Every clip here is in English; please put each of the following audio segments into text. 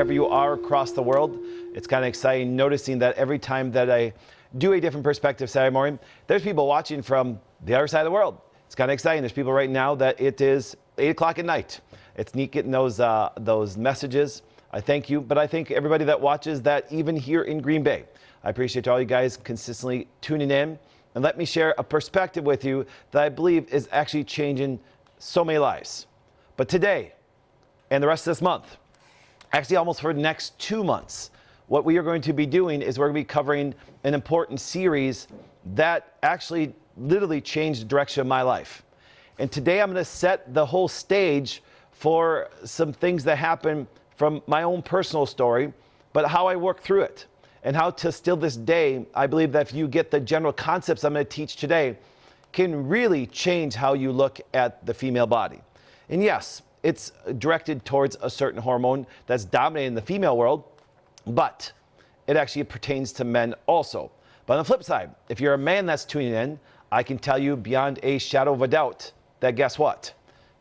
wherever you are across the world. It's kind of exciting noticing that every time that I do a different perspective Saturday morning, there's people watching from the other side of the world. It's kind of exciting. There's people right now that it is 8 o'clock at night. It's neat getting those messages. I thank you, but I thank everybody that watches that even here in Green Bay. I appreciate all you guys consistently tuning in, and let me share a perspective with you that I believe is actually changing so many lives. But today and the rest of this month, actually almost for the next 2 months, what we are going to be doing is we're going to be covering an important series that actually literally changed the direction of my life. And today I'm going to set the whole stage for some things that happen from my own personal story, but how I work through it and how to still this day, I believe that if you get the general concepts I'm going to teach today, can really change how you look at the female body. And yes, it's directed towards a certain hormone that's dominating the female world, but it actually pertains to men also. But on the flip side, if you're a man that's tuning in, I can tell you beyond a shadow of a doubt that guess what?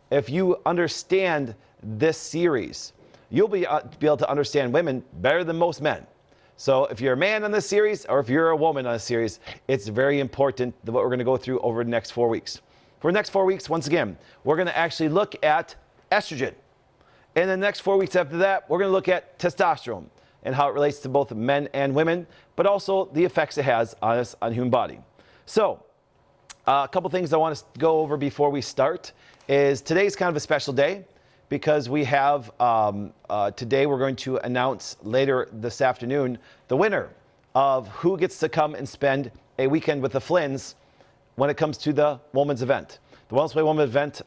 If you understand this series, you'll be able to understand women better than most men. So if you're a man on this series or if you're a woman on this series, it's very important that what we're going to go through over the next 4 weeks. For the next 4 weeks, once again, we're going to actually look at estrogen. And the next 4 weeks after that, we're going to look at testosterone and how it relates to both men and women, but also the effects it has on us, on human body. So a couple things I want to go over before we start is today's kind of a special day because we have, today we're going to announce later this afternoon the winner of who gets to come and spend a weekend with the Flynns when it comes to the women's event. The Wellness Way Women's event,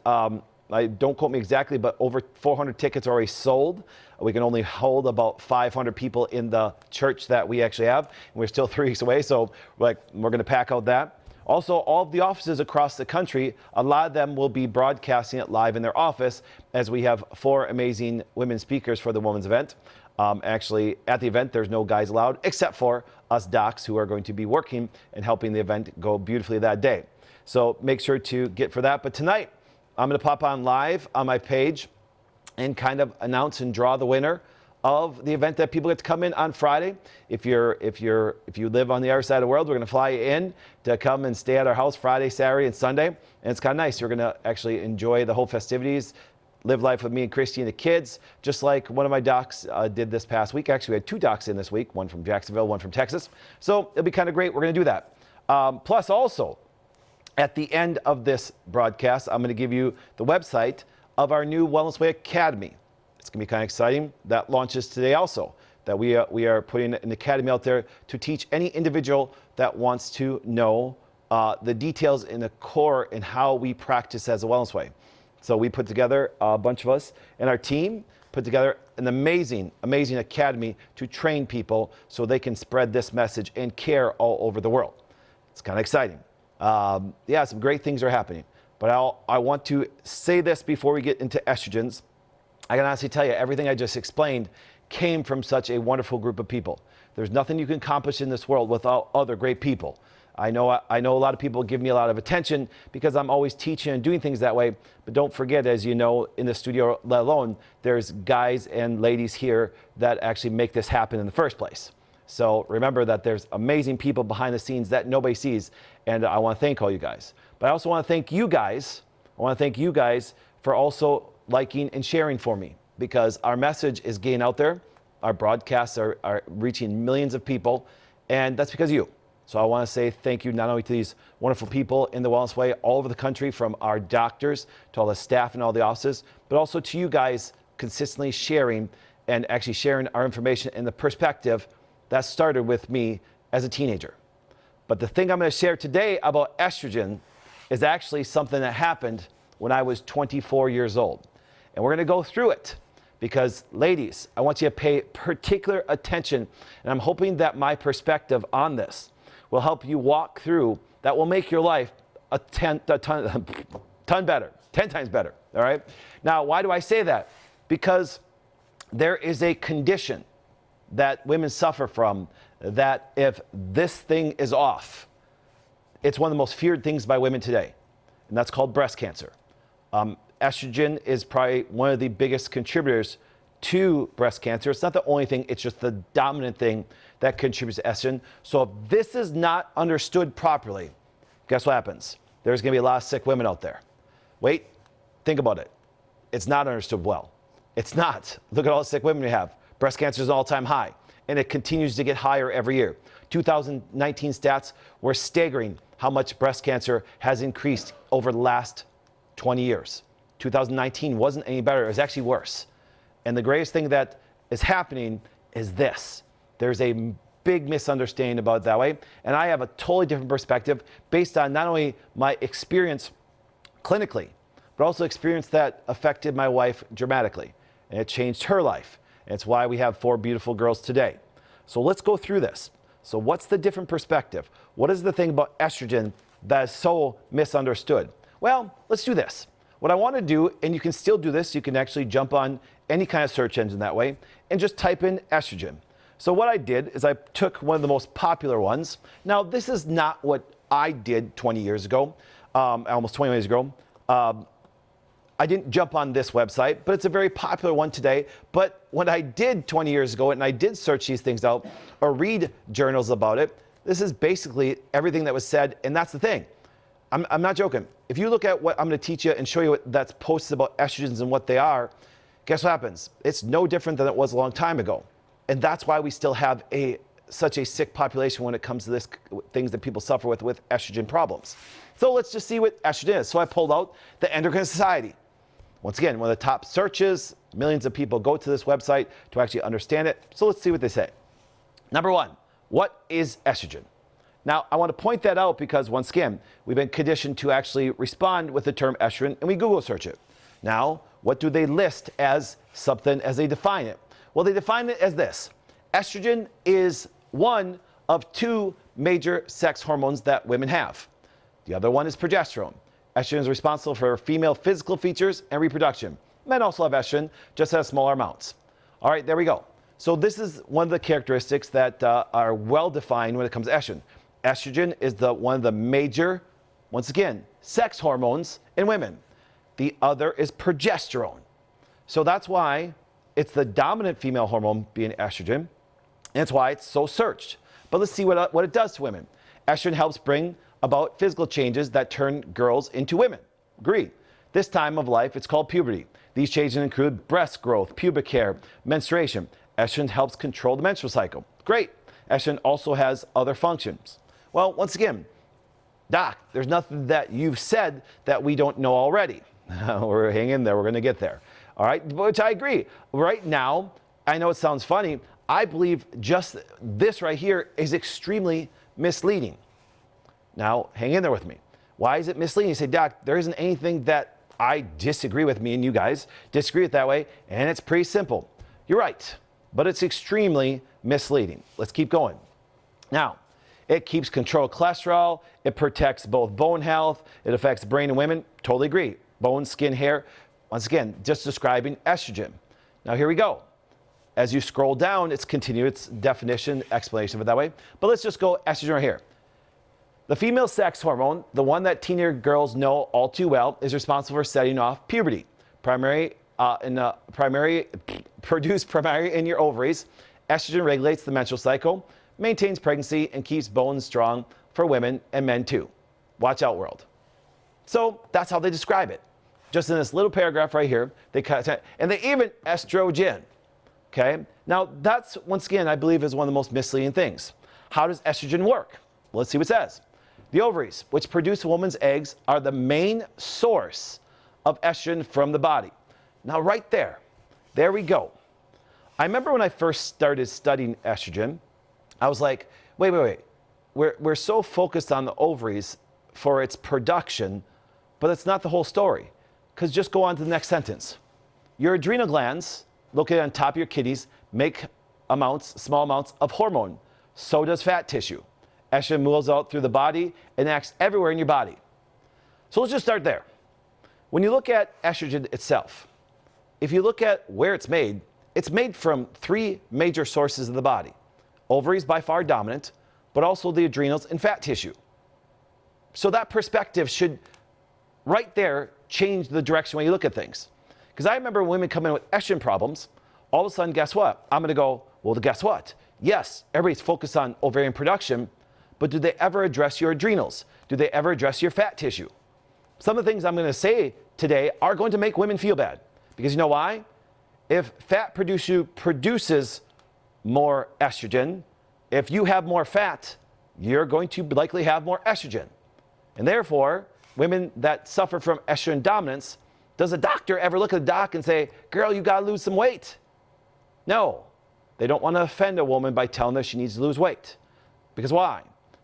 don't quote me exactly, but over 400 tickets are already sold. We can only hold about 500 people in the church that we actually have. And we're still 3 weeks away, so we're going to pack out that. Also, all of the offices across the country, a lot of them will be broadcasting it live in their office as we have 4 amazing women speakers for the women's event. Actually, at the event, there's no guys allowed except for us docs who are going to be working and helping the event go beautifully that day. So make sure to get for that. But tonight, I'm going to pop on live on my page and kind of announce and draw the winner of the event that people get to come in on Friday. If you live on the other side of the world, we're going to fly you in to come and stay at our house Friday, Saturday, and Sunday. And it's kind of nice. You're going to actually enjoy the whole festivities, live life with me and Christy and the kids, just like one of my docs did this past week. Actually, we had 2 docs in this week, one from Jacksonville, one from Texas. So it'll be kind of great. We're going to do that. Plus also, at the end of this broadcast, I'm going to give you the website of our new Wellness Way Academy. It's going to be kind of exciting. That launches today also, that we are putting an academy out there to teach any individual that wants to know the details in the core and how we practice as a Wellness Way. So we put together, a bunch of us and our team put together an amazing, amazing academy to train people so they can spread this message and care all over the world. It's kind of exciting. Yeah, some great things are happening. But I want to say this before we get into estrogens. I can honestly tell you, everything I just explained came from such a wonderful group of people. There's nothing you can accomplish in this world without other great people. I know a lot of people give me a lot of attention because I'm always teaching and doing things that way. But don't forget, as you know, in the studio alone, there's guys and ladies here that actually make this happen in the first place. So remember that there's amazing people behind the scenes that nobody sees. And I want to thank all you guys. But I also want to thank you guys. I want to thank you guys for also liking and sharing for me, because our message is getting out there. Our broadcasts are reaching millions of people, and that's because of you. So I want to say thank you not only to these wonderful people in the Wellness Way all over the country, from our doctors to all the staff and all the offices, but also to you guys consistently sharing and actually sharing our information in the perspective that started with me as a teenager. But the thing I'm going to share today about estrogen is actually something that happened when I was 24 years old. And we're going to go through it because, ladies, I want you to pay particular attention. And I'm hoping that my perspective on this will help you walk through, that will make your life a ton better, 10 times better. All right. Now, why do I say that? Because there is a condition that women suffer from that if this thing is off, it's one of the most feared things by women today. And that's called breast cancer. Estrogen is probably one of the biggest contributors to breast cancer. It's not the only thing, it's just the dominant thing that contributes to estrogen. So if this is not understood properly, guess what happens? There's going to be a lot of sick women out there. Wait, think about it. It's not understood well. It's not. Look at all the sick women we have. Breast cancer is an all-time high, and it continues to get higher every year. 2019 stats were staggering how much breast cancer has increased over the last 20 years. 2019 wasn't any better. It was actually worse. And the greatest thing that is happening is this. There's a big misunderstanding about it that way. And I have a totally different perspective based on not only my experience clinically, but also experience that affected my wife dramatically. And it changed her life. And it's why we have 4 beautiful girls today. So let's go through this. So what's the different perspective? What is the thing about estrogen that is so misunderstood? Well, let's do this. What I want to do, and you can still do this, you can actually jump on any kind of search engine that way and just type in estrogen. So what I did is I took one of the most popular ones. Now, this is not what I did 20 years ago, almost 20 years ago. I didn't jump on this website, but it's a very popular one today. But what I did 20 years ago, and I did search these things out or read journals about it, this is basically everything that was said, and that's the thing. I'm not joking. If you look at what I'm going to teach you and show you what that's posted about estrogens and what they are, guess what happens? It's no different than it was a long time ago. And that's why we still have such a sick population when it comes to this things that people suffer with estrogen problems. So let's just see what estrogen is. So I pulled out the Endocrine Society. Once again, one of the top searches, millions of people go to this website to actually understand it. So let's see what they say. Number 1, what is estrogen? Now, I want to point that out because, once again, we've been conditioned to actually respond with the term estrogen, and we Google search it. Now, what do they list as something as they define it? Well, they define it as this. Estrogen is one of 2 major sex hormones that women have. The other one is progesterone. Estrogen is responsible for female physical features and reproduction. Men also have estrogen, just at smaller amounts. All right, there we go. So this is one of the characteristics that are well defined when it comes to estrogen. Estrogen is one of the major, once again, sex hormones in women. The other is progesterone. So that's why it's the dominant female hormone being estrogen, and it's why it's so searched. But let's see what it does to women. Estrogen helps bring about physical changes that turn girls into women. Agree. This time of life, it's called puberty. These changes include breast growth, pubic hair, menstruation. Estrogen helps control the menstrual cycle. Great. Estrogen also has other functions. Well, once again, Doc, there's nothing that you've said that we don't know already. We're hanging in there. We're going to get there. All right, which I agree. Right now, I know it sounds funny. I believe just this right here is extremely misleading. Now, hang in there with me. Why is it misleading? You say, Doc, there isn't anything that I disagree with, me and you guys disagree with that way, and it's pretty simple. You're right, but it's extremely misleading. Let's keep going. Now, it keeps control of cholesterol. It protects both bone health. It affects brain in women. Totally agree. Bone, skin, hair. Once again, just describing estrogen. Now, here we go. As you scroll down, it's continuous definition, explanation of it that way. But let's just go estrogen right here. The female sex hormone, the one that teenage girls know all too well, is responsible for setting off puberty. Produced primarily in your ovaries. Estrogen regulates the menstrual cycle, maintains pregnancy, and keeps bones strong for women and men too. Watch out, world. So that's how they describe it. Just in this little paragraph right here, and they even estrogen. Okay. Now that's, once again, I believe is one of the most misleading things. How does estrogen work? Well, let's see what it says. The ovaries, which produce a woman's eggs, are the main source of estrogen from the body. Now, right there we go. I remember when I first started studying estrogen, I was like, wait. We're so focused on the ovaries for its production, but that's not the whole story. Because just go on to the next sentence. Your adrenal glands, located on top of your kidneys, make small amounts of hormone. So does fat tissue. Estrogen moves out through the body and acts everywhere in your body. So let's just start there. When you look at estrogen itself, if you look at where it's made from 3 major sources of the body. Ovaries by far dominant, but also the adrenals and fat tissue. So that perspective should, right there, change the direction when you look at things. Because I remember women come in with estrogen problems. all of a sudden, guess what? I'm going to go, well, guess what? Yes, everybody's focused on ovarian production, but do they ever address your adrenals? Do they ever address your fat tissue? Some of the things I'm going to say today are going to make women feel bad. Because you know why? If fat produces more estrogen, if you have more fat, you're going to likely have more estrogen. And therefore, women that suffer from estrogen dominance, does a doctor ever look at the doc and say, girl, you got to lose some weight? No. They don't want to offend a woman by telling her she needs to lose weight. Because why?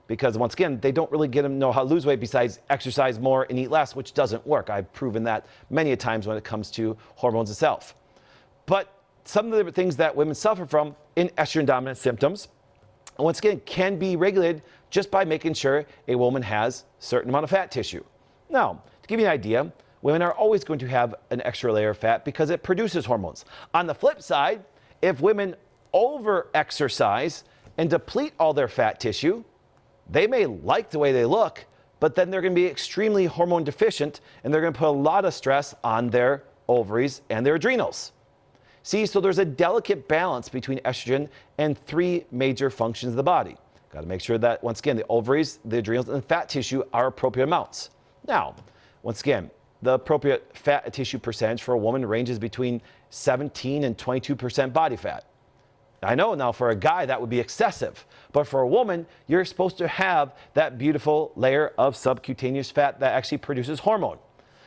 Because once again, they don't really get them to know how to lose weight besides exercise more and eat less, which doesn't work. I've proven that many a times when it comes to hormones itself. But some of the things that women suffer from in estrogen dominant symptoms, once again, can be regulated just by making sure a woman has a certain amount of fat tissue. Now, to give you an idea, women are always going to have an extra layer of fat because it produces hormones. On the flip side, if women over-exercise and deplete all their fat tissue, they may like the way they look, but then they're going to be extremely hormone deficient and they're going to put a lot of stress on their ovaries and their adrenals. See, so there's a delicate balance between estrogen and three major functions of the body. Got to make sure that, once again, the ovaries, the adrenals, and the fat tissue are appropriate amounts. Now, once again, the appropriate fat tissue percentage for a woman ranges between 17 and 22% body fat. I know now for a guy that would be excessive, but for a woman, you're supposed to have that beautiful layer of subcutaneous fat that actually produces hormone.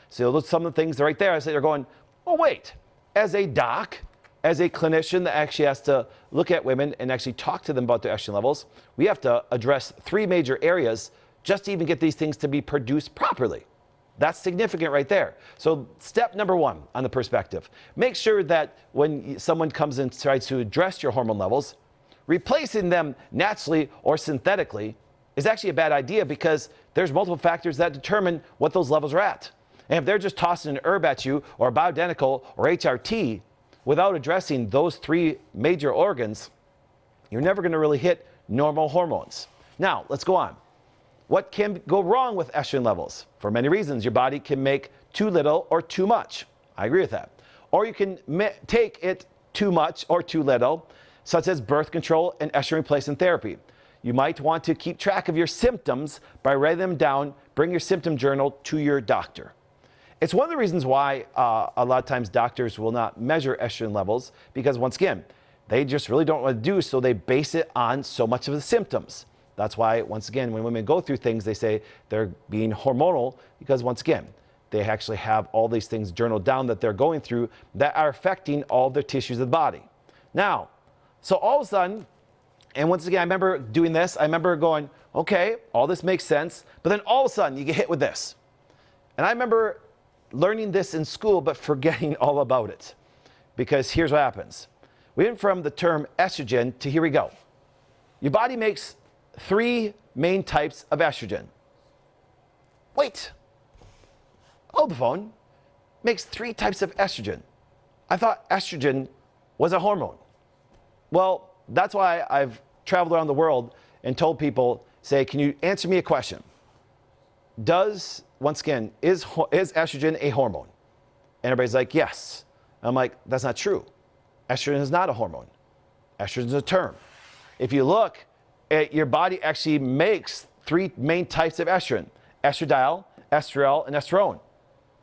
So those are some of the things right there. I say they're going, oh wait, as a doc, as a clinician that actually has to look at women and actually talk to them about their estrogen levels, we have to address three major areas just to even get these things to be produced properly. That's significant right there. So step number one on the perspective, make sure that when someone comes and tries to address your hormone levels, replacing them naturally or synthetically is actually a bad idea because there's multiple factors that determine what those levels are at. And if they're just tossing an herb at you or bioidentical or HRT without addressing those three major organs, you're never going to really hit normal hormones. Now, let's go on. What can go wrong with estrogen levels? For many reasons, your body can make too little or too much. I agree with that. Or you can take it too much or too little, such as birth control and estrogen replacement therapy. You might want to keep track of your symptoms by writing them down. Bring your symptom journal to your doctor. It's one of the reasons why a lot of times doctors will not measure estrogen levels because, once again, they just really don't want to do so. They base it on so much of the symptoms. That's why, once again, when women go through things, they say they're being hormonal because, once again, they actually have all these things journaled down that they're going through that are affecting all the tissues of the body. Now, so all of a sudden, and once again, I remember doing this. I remember going, okay, all this makes sense. But then all of a sudden, you get hit with this. And I remember learning this in school, but forgetting all about it. Because here's what happens. We went from the term estrogen to here we go. Your body makes three main types of estrogen. Wait. Hold the phone. Makes three types of estrogen. I thought estrogen was a hormone. Well, that's why I've traveled around the world and told people, say, can you answer me a question? Once again, is estrogen a hormone? And everybody's like, yes. I'm like, that's not true. Estrogen is not a hormone. Estrogen is a term. If you look, your body actually makes three main types of estrogen: estradiol, estriol, and estrone.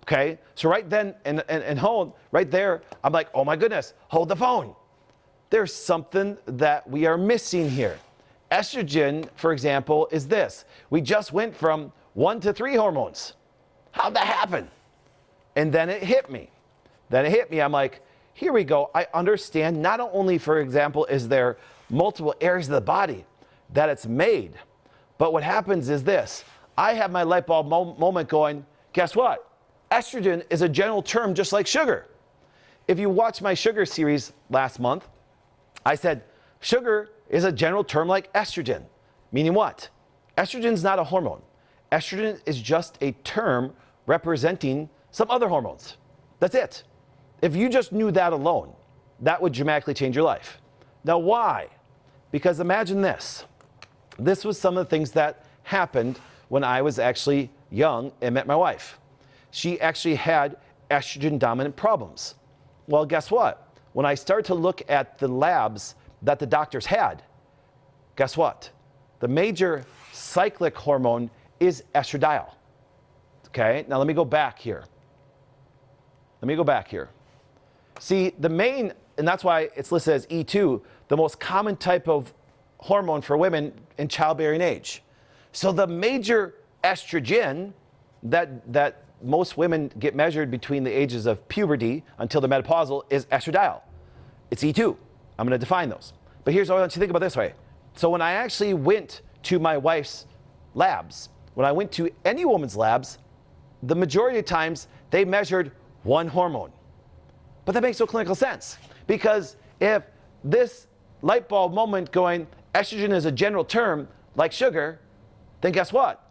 Okay, so right then and hold right there, I'm like, oh my goodness, hold the phone. There's something that we are missing here. Estrogen, for example, is this. We just went from 1 to 3 hormones. How'd that happen? And then it hit me. I'm like, here we go. I understand not only, for example, is there multiple areas of the body that it's made, but what happens is this. I have my light bulb moment going, guess what? Estrogen is a general term just like sugar. If you watched my sugar series last month, I said sugar is a general term like estrogen. Meaning what? Estrogen is not a hormone. Estrogen is just a term representing some other hormones. That's it. If you just knew that alone, that would dramatically change your life. Now, why? Because imagine this. This was some of the things that happened when I was actually young and met my wife. She actually had estrogen dominant problems. Well, guess what? when I started to look at the labs that the doctors had, guess what? The major cyclic hormone is estradiol. Okay, now let me go back here. See, the main, and that's why it's listed as E2, the most common type of hormone for women in childbearing age. So the major estrogen that most women get measured between the ages of puberty until the menopausal is estradiol. It's E2. I'm going to define those. But here's what I want you to think about this way. So when I actually went to my wife's labs, when I went to any woman's labs, the majority of times they measured one hormone. But that makes no clinical sense, because if this light bulb moment going, estrogen is a general term like sugar, then guess what?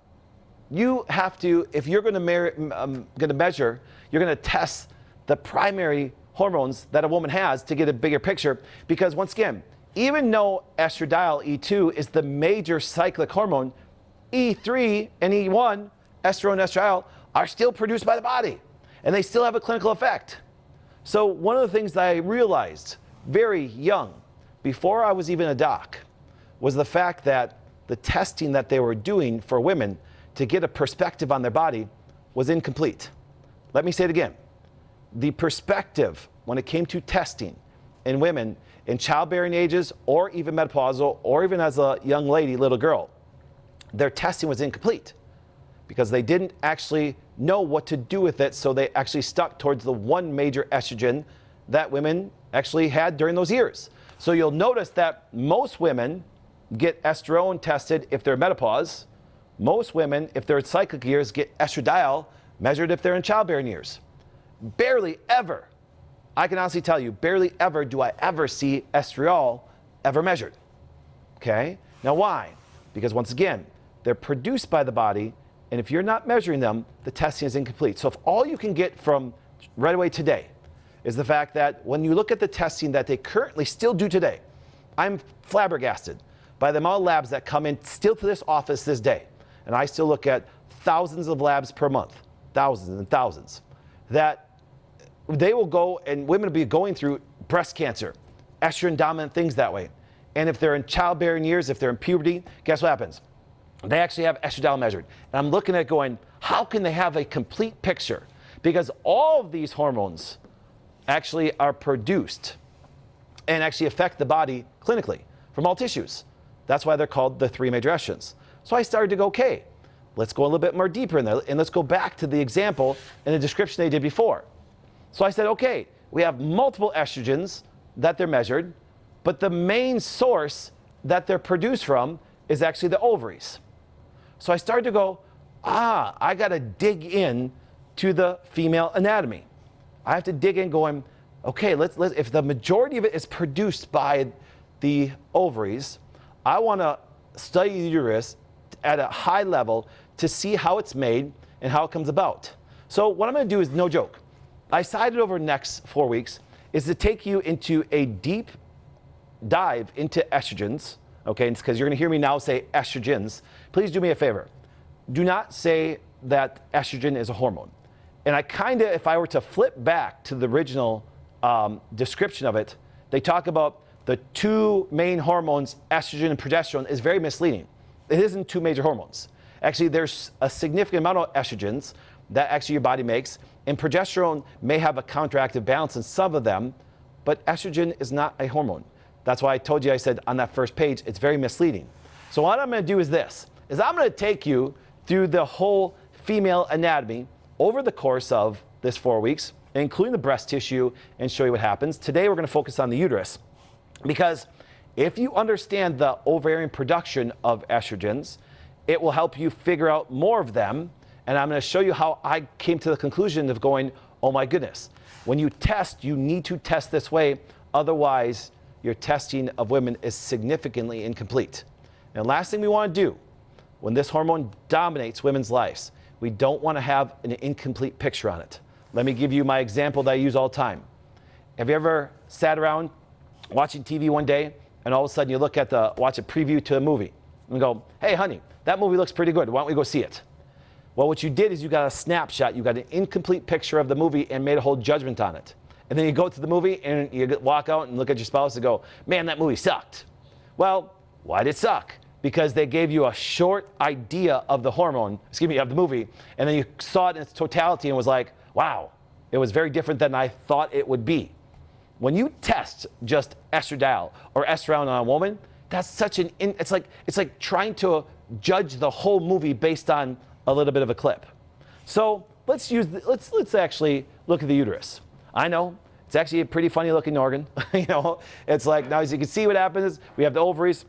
You have to, if you're going to measure, you're going to test the primary hormones that a woman has to get a bigger picture. Because once again, even though estradiol, E2, is the major cyclic hormone, E3 and E1, estrone and estradiol, are still produced by the body, and they still have a clinical effect. So one of the things that I realized very young, before I was even a doc, was the fact that the testing that they were doing for women to get a perspective on their body was incomplete. Let me say it again. The perspective when it came to testing in women in childbearing ages, or even menopausal, or even as a young lady, little girl, their testing was incomplete because they didn't actually know what to do with it, so they actually stuck towards the one major estrogen that women actually had during those years. So you'll notice that most women get estrone tested if they're menopause. Most women, if they're in cyclic years, get estradiol measured if they're in childbearing years. Barely ever, I can honestly tell you, barely ever do I ever see estradiol ever measured. Okay? Now why? Because once again, they're produced by the body, and if you're not measuring them, the testing is incomplete. So if all you can get from right away today is the fact that when you look at the testing that they currently still do today, I'm flabbergasted by the amount of labs that come in still to this office this day. And I still look at thousands of labs per month, thousands and thousands, that they will go, and women will be going through breast cancer, estrogen dominant things that way. And if they're in childbearing years, if they're in puberty, guess what happens? They actually have estradiol measured. And I'm looking at going, how can they have a complete picture? Because all of these hormones actually are produced and actually affect the body clinically from all tissues. That's why they're called the three major estrogens. So I started to go, okay, let's go a little bit more deeper in there, and let's go back to the example and the description they did before. So I said, okay, we have multiple estrogens that they're measured, but the main source that they're produced from is actually the ovaries. So I started to go, I got to dig in to the female anatomy. I have to dig in going, okay, let's if the majority of it is produced by the ovaries, I want to study the uterus at a high level to see how it's made and how it comes about. So what I'm going to do is, no joke, I decided over the next 4 weeks is to take you into a deep dive into estrogens. Okay, because you're going to hear me now say estrogens. Please do me a favor. Do not say that estrogen is a hormone. And I kind of, if I were to flip back to the original description of it, they talk about the two main hormones, estrogen and progesterone, is very misleading. It isn't two major hormones. Actually, there's a significant amount of estrogens that actually your body makes, and progesterone may have a counteractive balance in some of them, but estrogen is not a hormone. That's why I told you, I said on that first page, it's very misleading. So what I'm going to do is this, is I'm going to take you through the whole female anatomy over the course of this 4 weeks, including the breast tissue, and show you what happens. Today, we're going to focus on the uterus, because if you understand the ovarian production of estrogens, it will help you figure out more of them. And I'm going to show you how I came to the conclusion of going, oh my goodness, when you test, you need to test this way. Otherwise, your testing of women is significantly incomplete. And last thing we want to do, when this hormone dominates women's lives, we don't want to have an incomplete picture on it. Let me give you my example that I use all the time. Have you ever sat around watching TV one day, and all of a sudden you watch a preview to a movie and go, hey honey, that movie looks pretty good, why don't we go see it? Well, what you did is you got a snapshot, you got an incomplete picture of the movie and made a whole judgment on it. And then you go to the movie and you walk out and look at your spouse and go, man, that movie sucked. Well, why did it suck? Because they gave you a short idea of the hormone, of the movie, and then you saw it in its totality and was like, wow, it was very different than I thought it would be. When you test just estradiol or estrogen on a woman, that's such it's like trying to judge the whole movie based on a little bit of a clip. So let's actually look at the uterus. I know it's actually a pretty funny looking organ. It's like, now as you can see what happens is we have the ovaries,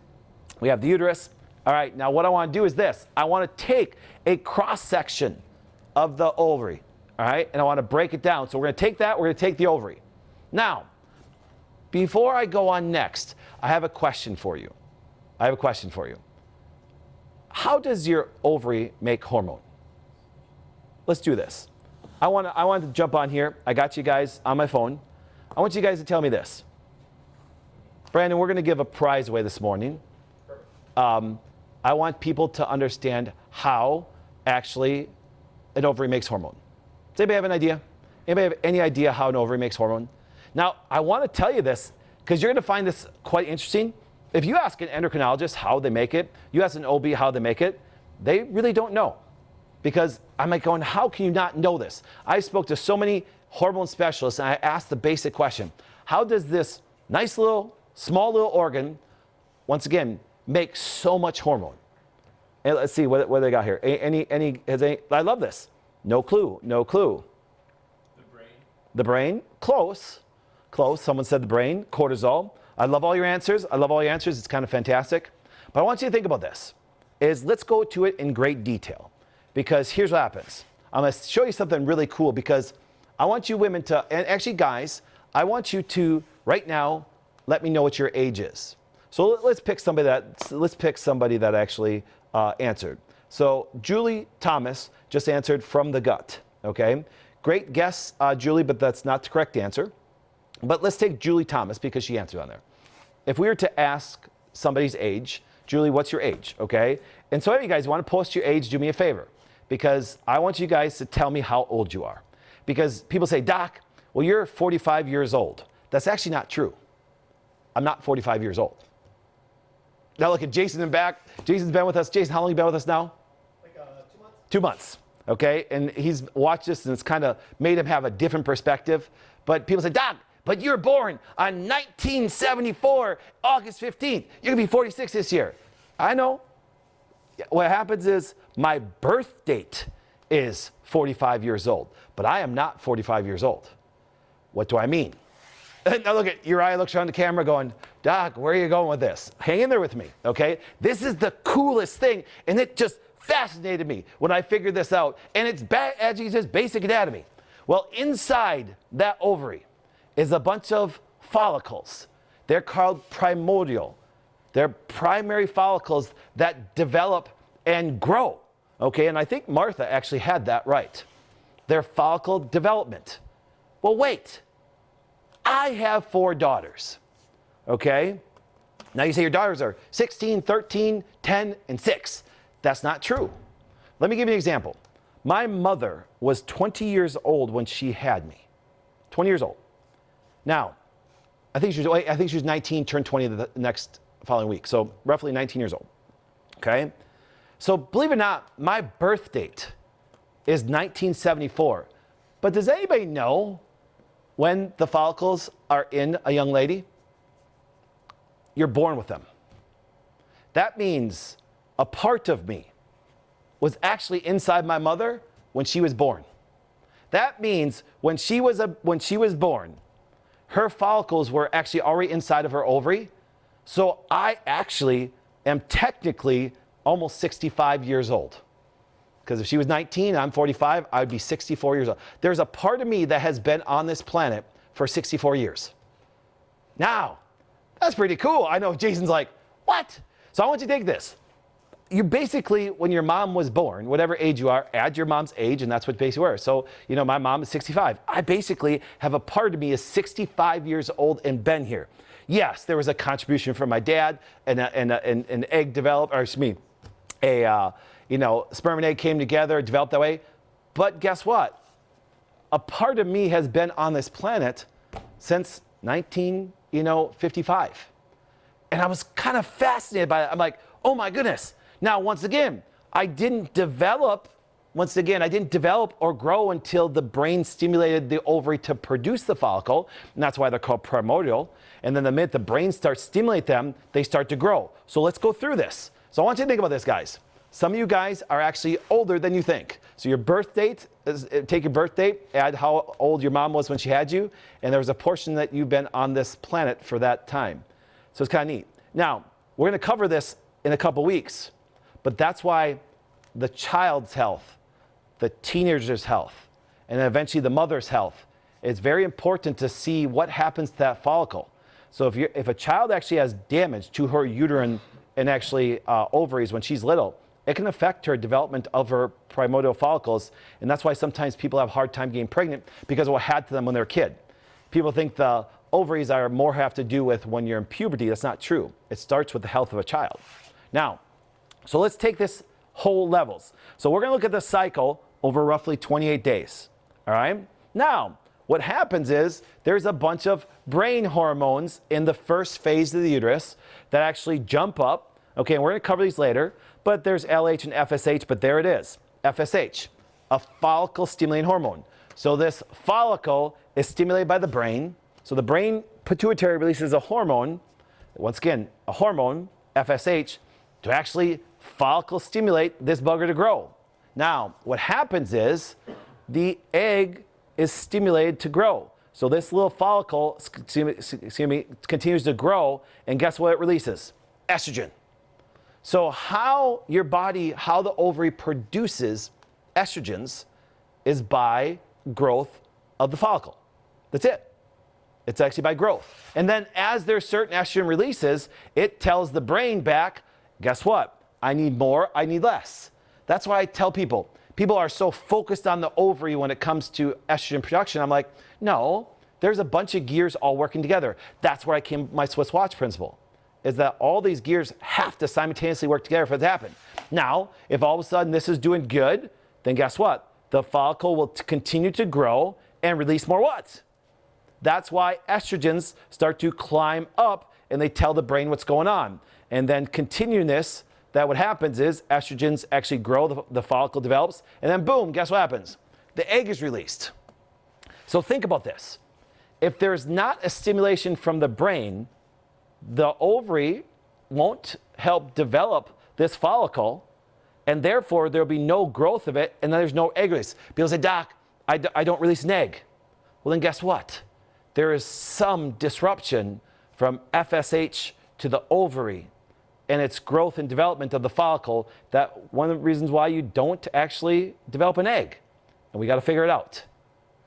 we have the uterus. All right, now what I want to do is this. I want to take a cross section of the ovary, all right, and I want to break it down. So we're going to take that, we're going to take the ovary. Now, before I go on next, I have a question for you. How does your ovary make hormone? Let's do this. I want to jump on here. I got you guys on my phone. I want you guys to tell me this. Brandon, we're going to give a prize away this morning. I want people to understand how actually an ovary makes hormone. Does anybody have an idea? Anybody have any idea how an ovary makes hormone? Now, I want to tell you this because you're going to find this quite interesting. If you ask an endocrinologist how they make it, you ask an OB how they make it, they really don't know. Because I'm like going, how can you not know this? I spoke to so many hormone specialists and I asked the basic question. How does this nice little, small little organ, once again, make so much hormone? And let's see what they got here. I love this. No clue. The brain. The brain? Close. Someone said the brain. Cortisol. I love all your answers. It's kind of fantastic. But I want you to think about this. Let's go to it in great detail. Because here's what happens. I'm going to show you something really cool because I want you women to, and actually guys, I want you to right now let me know what your age is. So let's pick somebody that actually answered. So Julie Thomas just answered from the gut. Okay, great guess, Julie, but that's not the correct answer. But let's take Julie Thomas because she answered on there. If we were to ask somebody's age, Julie, what's your age? Okay, and so if you guys want to post your age, do me a favor. Because I want you guys to tell me how old you are. Because people say, Doc, well, you're 45 years old. That's actually not true. I'm not 45 years old. Now look at Jason in back. Jason's been with us. Jason, how long have you been with us now? Like 2 months. 2 months, okay? And he's watched this and it's kind of made him have a different perspective. But people say, Doc, but you were born on 1974, August 15th. You're gonna be 46 this year. I know. What happens is my birth date is 45 years old, but I am not 45 years old. What do I mean? Now look at Uriah looks around the camera going, Doc, where are you going with this? Hang in there with me, okay? This is the coolest thing, and it just fascinated me when I figured this out, and it's as he says, basic anatomy. Well, inside that ovary is a bunch of follicles. They're called primordial. They're primary follicles that develop and grow, okay? And I think Martha actually had that right. They're follicle development. Well, wait. I have 4 daughters, okay? Now you say your daughters are 16, 13, 10, and 6. That's not true. Let me give you an example. My mother was 20 years old when she had me. 20 years old. Now, I think she was 19, turned 20 the next following week. So roughly 19 years old, okay? So believe it or not, my birth date is 1974. But does anybody know when the follicles are in a young lady? You're born with them. That means a part of me was actually inside my mother when she was born. That means when she was born, her follicles were actually already inside of her ovary. So I actually am technically almost 65 years old. Because if she was 19, I'm 45, I would be 64 years old. There's a part of me that has been on this planet for 64 years. Now, that's pretty cool. I know Jason's like, what? So I want you to take this. You basically, when your mom was born, whatever age you are, add your mom's age, and that's what basically were. So, my mom is 65. I basically have a part of me is 65 years old and been here. Yes, there was a contribution from my dad, and an egg developed, or excuse me, sperm and egg came together, developed that way. But guess what? A part of me has been on this planet since 1955. And I was kind of fascinated by it. I'm like, oh my goodness. Now, once again, I didn't develop or grow until the brain stimulated the ovary to produce the follicle. And that's why they're called primordial. And then the minute the brain starts to stimulate them, they start to grow. So let's go through this. So I want you to think about this, guys. Some of you guys are actually older than you think. So your birth date, take your birth date, add how old your mom was when she had you, and there was a portion that you've been on this planet for that time. So it's kind of neat. Now, we're going to cover this in a couple weeks, but that's why the child's health, the teenager's health, and then eventually the mother's health, it's very important to see what happens to that follicle. So if a child actually has damage to her uterine and actually ovaries when she's little, it can affect her development of her primordial follicles. And that's why sometimes people have a hard time getting pregnant because of what happened to them when they were a kid. People think the ovaries are more have to do with when you're in puberty. That's not true. It starts with the health of a child. Now, so let's take this whole levels. So we're going to look at the cycle over roughly 28 days. All right. Now, what happens is there's a bunch of brain hormones in the first phase of the uterus that actually jump up. Okay, and we're going to cover these later. But there's LH and FSH, but there it is. FSH, a follicle stimulating hormone. So this follicle is stimulated by the brain. So the brain pituitary releases a hormone, once again, a hormone, FSH, to actually follicle stimulate this bugger to grow. Now, what happens is the egg is stimulated to grow. So this little follicle continues to grow, and guess what it releases? Estrogen. So how the ovary produces estrogens is by growth of the follicle. That's it. It's actually by growth. And then as there's certain estrogen releases, it tells the brain back, guess what? I need more, I need less. That's why I tell people are so focused on the ovary when it comes to estrogen production. I'm like, no, there's a bunch of gears all working together. That's where I came my Swiss watch principle. Is that all these gears have to simultaneously work together for it to happen. Now, if all of a sudden this is doing good, then guess what? The follicle will continue to grow and release more what? That's why estrogens start to climb up and they tell the brain what's going on. And then continuing this, that what happens is estrogens actually grow, the follicle develops, and then boom, guess what happens? The egg is released. So think about this. If there's not a stimulation from the brain, the ovary won't help develop this follicle, and therefore there'll be no growth of it, and then there's no egg release. People say, Doc, I don't release an egg. Well, then guess what? There is some disruption from FSH to the ovary and its growth and development of the follicle. That one of the reasons why you don't actually develop an egg, and we got to figure it out.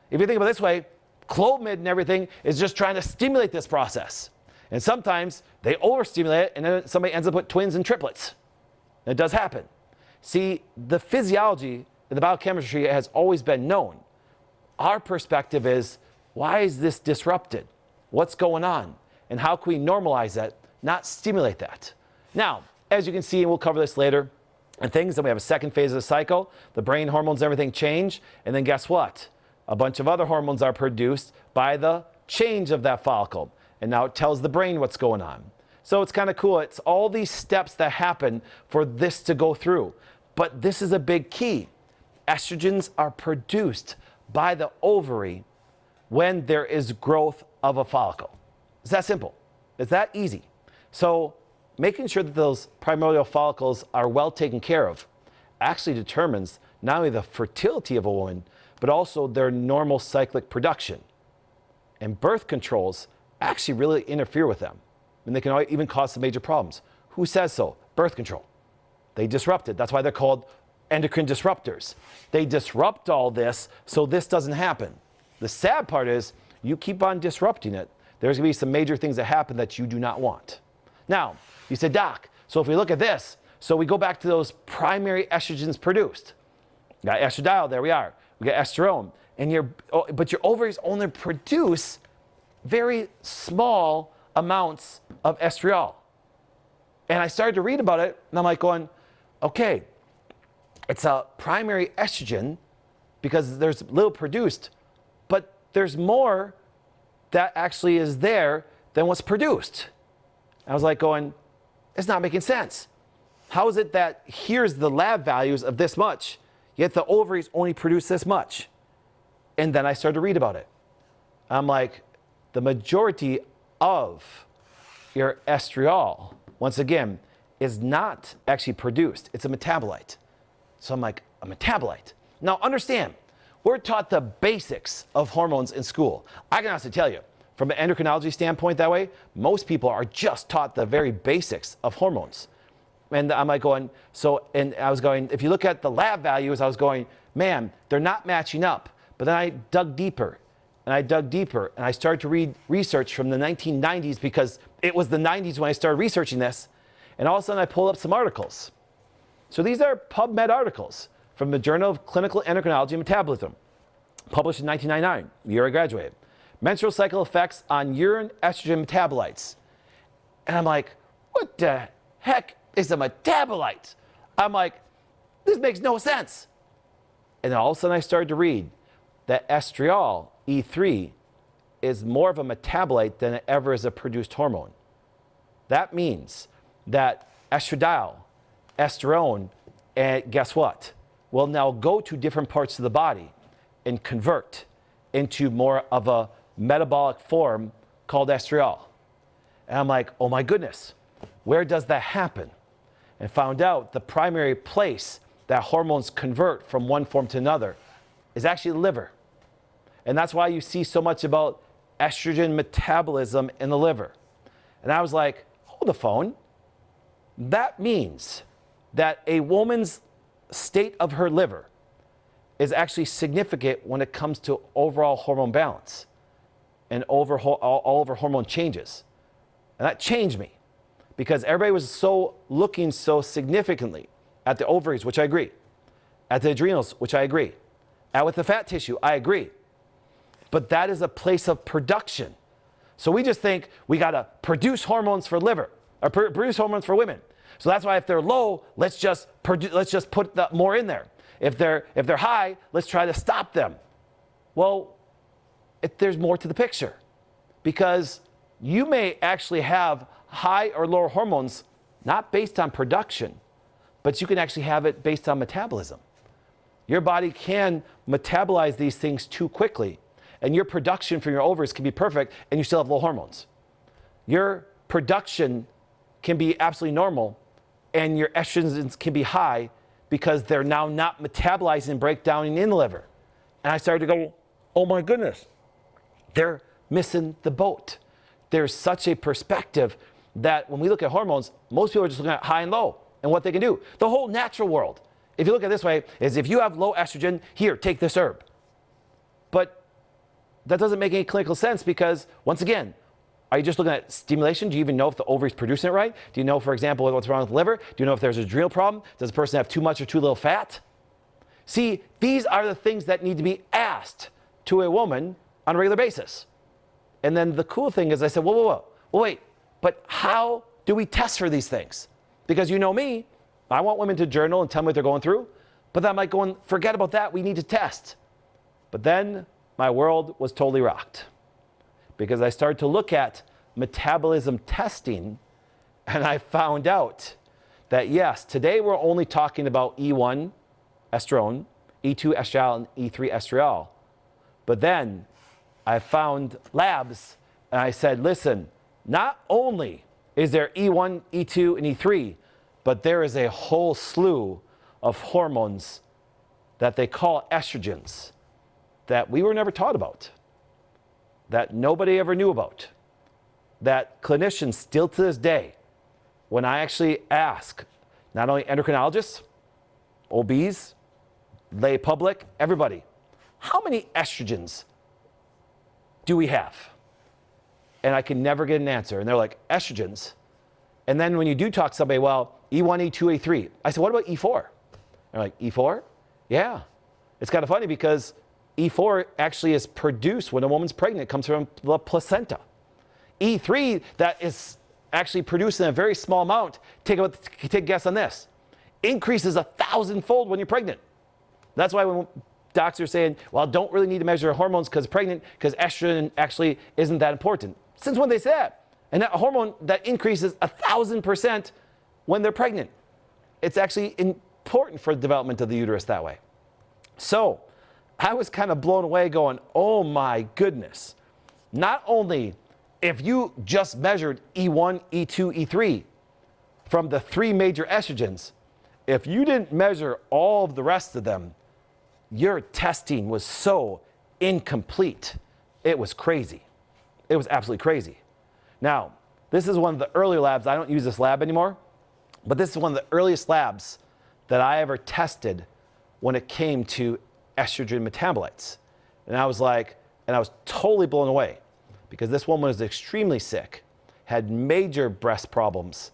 If you think about it this way, Clomid and everything is just trying to stimulate this process. And sometimes they overstimulate it, and then somebody ends up with twins and triplets. And it does happen. See, the physiology and the biochemistry has always been known. Our perspective is, why is this disrupted? What's going on? And how can we normalize that, not stimulate that? Now, as you can see, and we'll cover this later, and things, then we have a second phase of the cycle. The brain hormones, everything change. And then guess what? A bunch of other hormones are produced by the change of that follicle. And now it tells the brain what's going on. So it's kind of cool. It's all these steps that happen for this to go through. But this is a big key. Estrogens are produced by the ovary when there is growth of a follicle. It's that simple. It's that easy. So making sure that those primordial follicles are well taken care of actually determines not only the fertility of a woman, but also their normal cyclic production. And birth controls actually really interfere with them. And they can even cause some major problems. Who says so? Birth control. They disrupt it. That's why they're called endocrine disruptors. They disrupt all this so this doesn't happen. The sad part is you keep on disrupting it, there's going to be some major things that happen that you do not want. Now, you said, Doc, so if we look at this, so we go back to those primary estrogens produced. We got estradiol, there we are. We got estrone. But your ovaries only produce very small amounts of estriol. And I started to read about it, and I'm like going, okay, it's a primary estrogen because there's little produced, but there's more that actually is there than what's produced. I was like going, it's not making sense. How is it that here's the lab values of this much, yet the ovaries only produce this much? And then I started to read about it. I'm like, the majority of your estriol, once again, is not actually produced. It's a metabolite. So I'm like, a metabolite. Now understand, we're taught the basics of hormones in school. I can honestly tell you, from an endocrinology standpoint that way, most people are just taught the very basics of hormones. And I'm like going, and I was going, if you look at the lab values, I was going, man, they're not matching up. But then I dug deeper, and I started to read research from the 1990s because it was the 90s when I started researching this. And all of a sudden I pulled up some articles. So these are PubMed articles from the Journal of Clinical Endocrinology and Metabolism, published in 1999, the year I graduated. Menstrual cycle effects on urine estrogen metabolites. And I'm like, what the heck is a metabolite? I'm like, this makes no sense. And then all of a sudden I started to read that estriol, E3, is more of a metabolite than it ever is a produced hormone. That means that estradiol, estrone, and guess what? Will now go to different parts of the body and convert into more of a metabolic form called estriol. And I'm like, oh my goodness, where does that happen? And found out the primary place that hormones convert from one form to another is actually the liver. And that's why you see so much about estrogen metabolism in the liver. And I was like, hold the phone. That means that a woman's state of her liver is actually significant when it comes to overall hormone balance and all of her hormone changes. And that changed me because everybody was looking so significantly at the ovaries, which I agree, at the adrenals, which I agree, and with the fat tissue, I agree. But that is a place of production. So we just think we got to produce hormones for liver or produce hormones for women. So that's why if they're low, let's just put more in there. If they're high, let's try to stop them. Well, there's more to the picture because you may actually have high or lower hormones not based on production, but you can actually have it based on metabolism. Your body can metabolize these things too quickly, and your production from your ovaries can be perfect and you still have low hormones. Your production can be absolutely normal and your estrogens can be high because they're now not metabolizing and breakdowning in the liver. And I started to go, oh my goodness, they're missing the boat. There's such a perspective that when we look at hormones, most people are just looking at high and low and what they can do. The whole natural world, if you look at it this way, is if you have low estrogen, here, take this herb. But that doesn't make any clinical sense because, once again, are you just looking at stimulation? Do you even know if the ovary is producing it right? Do you know, for example, what's wrong with the liver? Do you know if there's an adrenal problem? Does the person have too much or too little fat? See, these are the things that need to be asked to a woman on a regular basis. And then the cool thing is I said, whoa, wait, but how do we test for these things? Because you know me, I want women to journal and tell me what they're going through. But then I'm like going, forget about that, we need to test. But then my world was totally rocked because I started to look at metabolism testing and I found out that yes, today we're only talking about E1 estrone, E2 estriol, and E3 estriol. But then I found labs and I said, listen, not only is there E1, E2, and E3, but there is a whole slew of hormones that they call estrogens that we were never taught about, that nobody ever knew about, that clinicians still to this day, when I actually ask not only endocrinologists, OBs, lay public, everybody, how many estrogens do we have? And I can never get an answer. And they're like, estrogens. And then when you do talk to somebody, well, E1, E2, E3. I said, what about E4? They're like, E4? Yeah. It's kind of funny because E4 actually is produced when a woman's pregnant. It comes from the placenta. E3, that is actually produced in a very small amount, take a guess on this, increases 1,000-fold when you're pregnant. That's why when docs are saying, well, don't really need to measure hormones because pregnant, because estrogen actually isn't that important. Since when they say that? And that hormone that increases 1,000% when they're pregnant. It's actually important for the development of the uterus that way. So I was kind of blown away going, oh my goodness. Not only if you just measured E1, E2, E3 from the 3 major estrogens, if you didn't measure all of the rest of them, your testing was so incomplete. It was crazy. It was absolutely crazy. Now, this is one of the earlier labs. I don't use this lab anymore, but this is one of the earliest labs that I ever tested when it came to estrogen metabolites. And I was totally blown away because this woman was extremely sick, had major breast problems,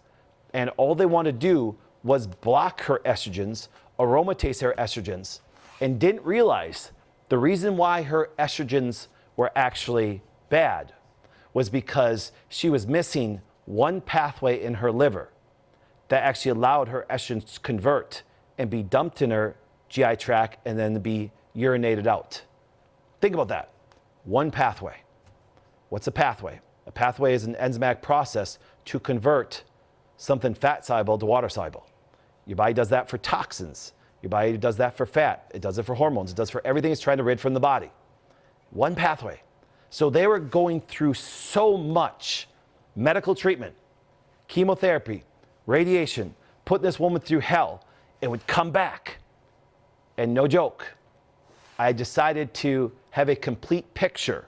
and all they wanted to do was block her estrogens, aromatase her estrogens, and didn't realize the reason why her estrogens were actually bad was because she was missing one pathway in her liver that actually allowed her estrogens to convert and be dumped in her GI tract and then be urinated out. Think about that. One pathway. What's a pathway? A pathway is an enzymatic process to convert something fat soluble to water soluble. Your body does that for toxins. Your body does that for fat. It does it for hormones. It does for everything it's trying to rid from the body. One pathway. So they were going through so much medical treatment, chemotherapy, radiation, put this woman through hell. It would come back. And no joke, I decided to have a complete picture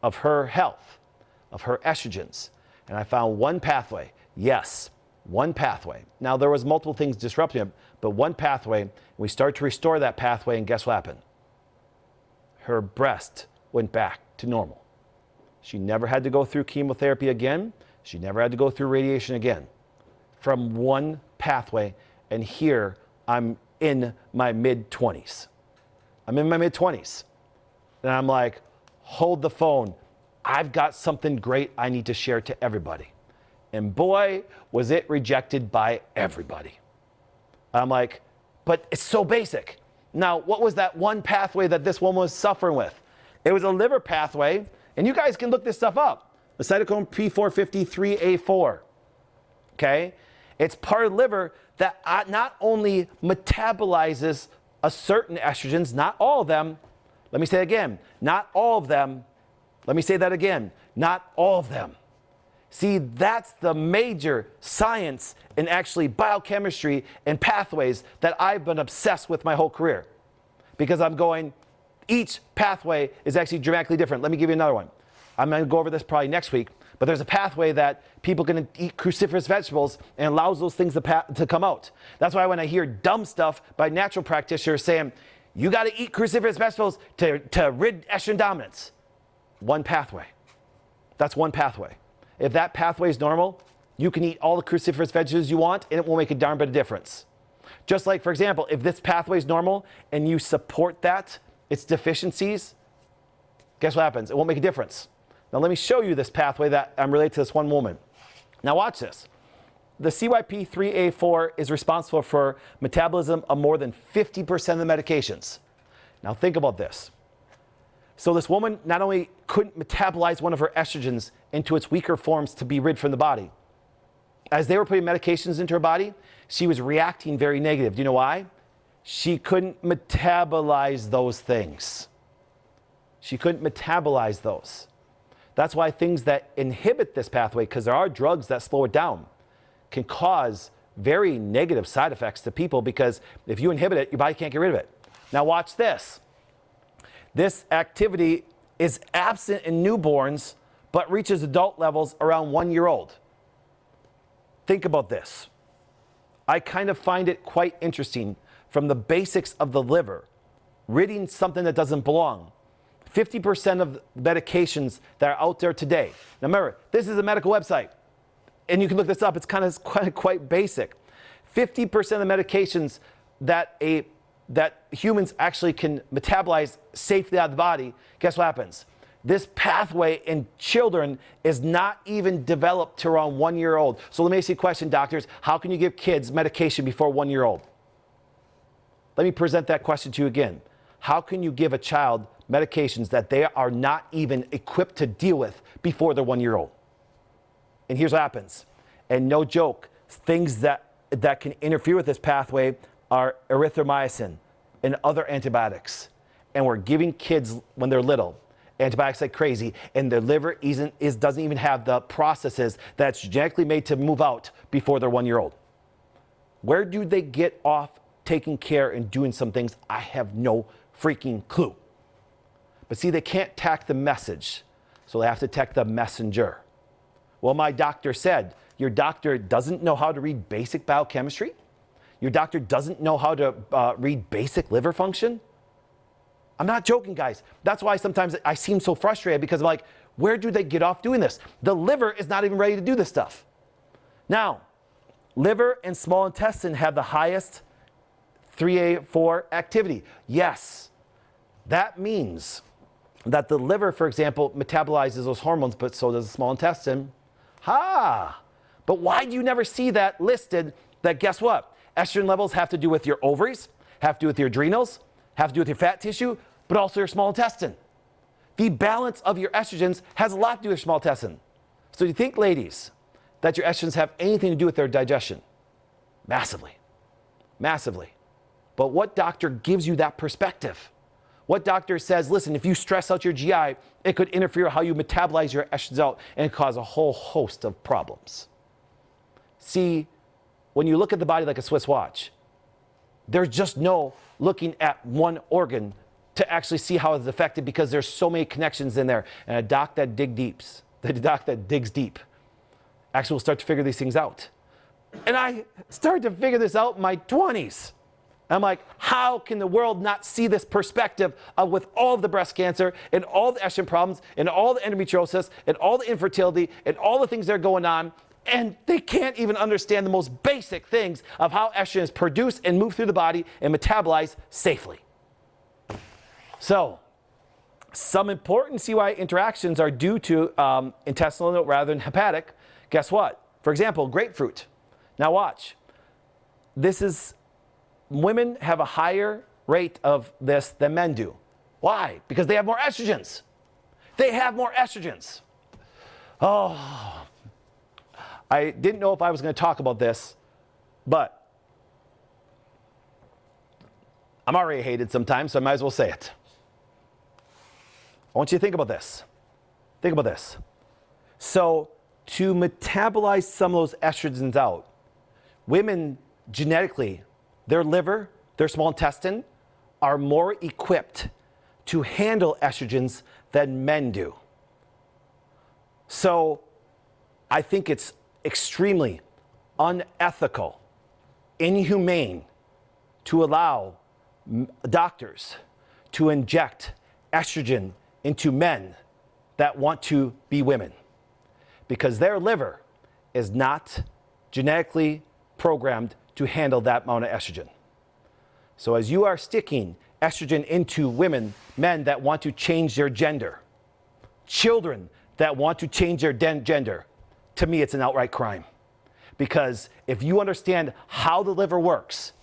of her health, of her estrogens. And I found one pathway. Yes, one pathway. Now, there was multiple things disrupting it, but one pathway. We started to restore that pathway, and guess what happened? Her breast went back to normal. She never had to go through chemotherapy again. She never had to go through radiation again. From one pathway, and here I'm in my mid-20s. I'm in my mid-20s. And I'm like, hold the phone. I've got something great I need to share to everybody. And boy, was it rejected by everybody. I'm like, but it's so basic. Now, what was that one pathway that this woman was suffering with? It was a liver pathway, and you guys can look this stuff up. The cytochrome P453A4, okay? It's part of the liver that not only metabolizes a certain estrogens, not all of them. Let me say it again, not all of them. Let me say that again, not all of them. See, that's the major science and actually biochemistry and pathways that I've been obsessed with my whole career. Because I'm going, each pathway is actually dramatically different. Let me give you another one. I'm going to go over this probably next week, but there's a pathway that people can eat cruciferous vegetables and allows those things to come out. That's why when I hear dumb stuff by natural practitioners saying, you got to eat cruciferous vegetables to rid estrogen dominance. One pathway. That's one pathway. If that pathway is normal, you can eat all the cruciferous vegetables you want and it will make a darn bit of difference. Just like, for example, if this pathway is normal and you support that, its deficiencies, guess what happens? It won't make a difference. Now let me show you this pathway that I'm related to this one woman. Now watch this. The CYP3A4 is responsible for metabolism of more than 50% of the medications. Now think about this. So this woman not only couldn't metabolize one of her estrogens into its weaker forms to be rid from the body, as they were putting medications into her body, she was reacting very negative. Do you know why? She couldn't metabolize those things. She couldn't metabolize those. That's why things that inhibit this pathway, because there are drugs that slow it down, can cause very negative side effects to people, because if you inhibit it, your body can't get rid of it. Now watch this. This activity is absent in newborns, but reaches adult levels around 1 year old. Think about this. I kind of find it quite interesting from the basics of the liver, ridding something that doesn't belong. 50% of medications that are out there today. Now remember, this is a medical website, and you can look this up. It's kind of quite basic. 50% of the medications that humans actually can metabolize safely out of the body, guess what happens? This pathway in children is not even developed to around 1 year old. So let me ask you a question, doctors. How can you give kids medication before 1 year old? Let me present that question to you again. How can you give a child medications that they are not even equipped to deal with before they're 1 year old? And here's what happens. And no joke, things that can interfere with this pathway are erythromycin and other antibiotics. And we're giving kids, when they're little, antibiotics like crazy, and their liver doesn't even have the processes that's genetically made to move out before they're 1 year old. Where do they get off taking care and doing some things? I have no freaking clue. But see, they can't tack the message, so they have to tack the messenger. Well, my doctor said, your doctor doesn't know how to read basic biochemistry? Your doctor doesn't know how to read basic liver function? I'm not joking, guys. That's why sometimes I seem so frustrated, because I'm like, where do they get off doing this? The liver is not even ready to do this stuff. Now, liver and small intestine have the highest 3A4 activity. Yes, that means that the liver, for example, metabolizes those hormones, but so does the small intestine. But why do you never see that listed, that guess what? Estrogen levels have to do with your ovaries, have to do with your adrenals, have to do with your fat tissue, but also your small intestine. The balance of your estrogens has a lot to do with your small intestine. So do you think, ladies, that your estrogens have anything to do with their digestion? Massively. Massively. But what doctor gives you that perspective? What doctor says, listen, if you stress out your GI, it could interfere how you metabolize your estrogens out and cause a whole host of problems? See, when you look at the body like a Swiss watch, there's just no looking at one organ to actually see how it's affected, because there's so many connections in there. And a doc that digs deep actually will start to figure these things out. And I started to figure this out in my 20s. I'm like, how can the world not see this perspective of, with all of the breast cancer and all the estrogen problems and all the endometriosis and all the infertility and all the things that are going on, and they can't even understand the most basic things of how estrogen is produced and moved through the body and metabolized safely. So, some important CY interactions are due to intestinal rather than hepatic. Guess what? For example, grapefruit. Now watch. Women have a higher rate of this than men do. Why? Because they have more estrogens. They have more estrogens. Oh, I didn't know if I was going to talk about this, but I'm already hated sometimes, so I might as well say it. I want you to think about this. Think about this. So, to metabolize some of those estrogens out, women genetically, their liver, their small intestine, are more equipped to handle estrogens than men do. So I think it's extremely unethical, inhumane to allow doctors to inject estrogen into men that want to be women, because their liver is not genetically programmed to handle that amount of estrogen. So as you are sticking estrogen into men that want to change their gender, children that want to change their gender, to me it's an outright crime. Because if you understand how the liver works,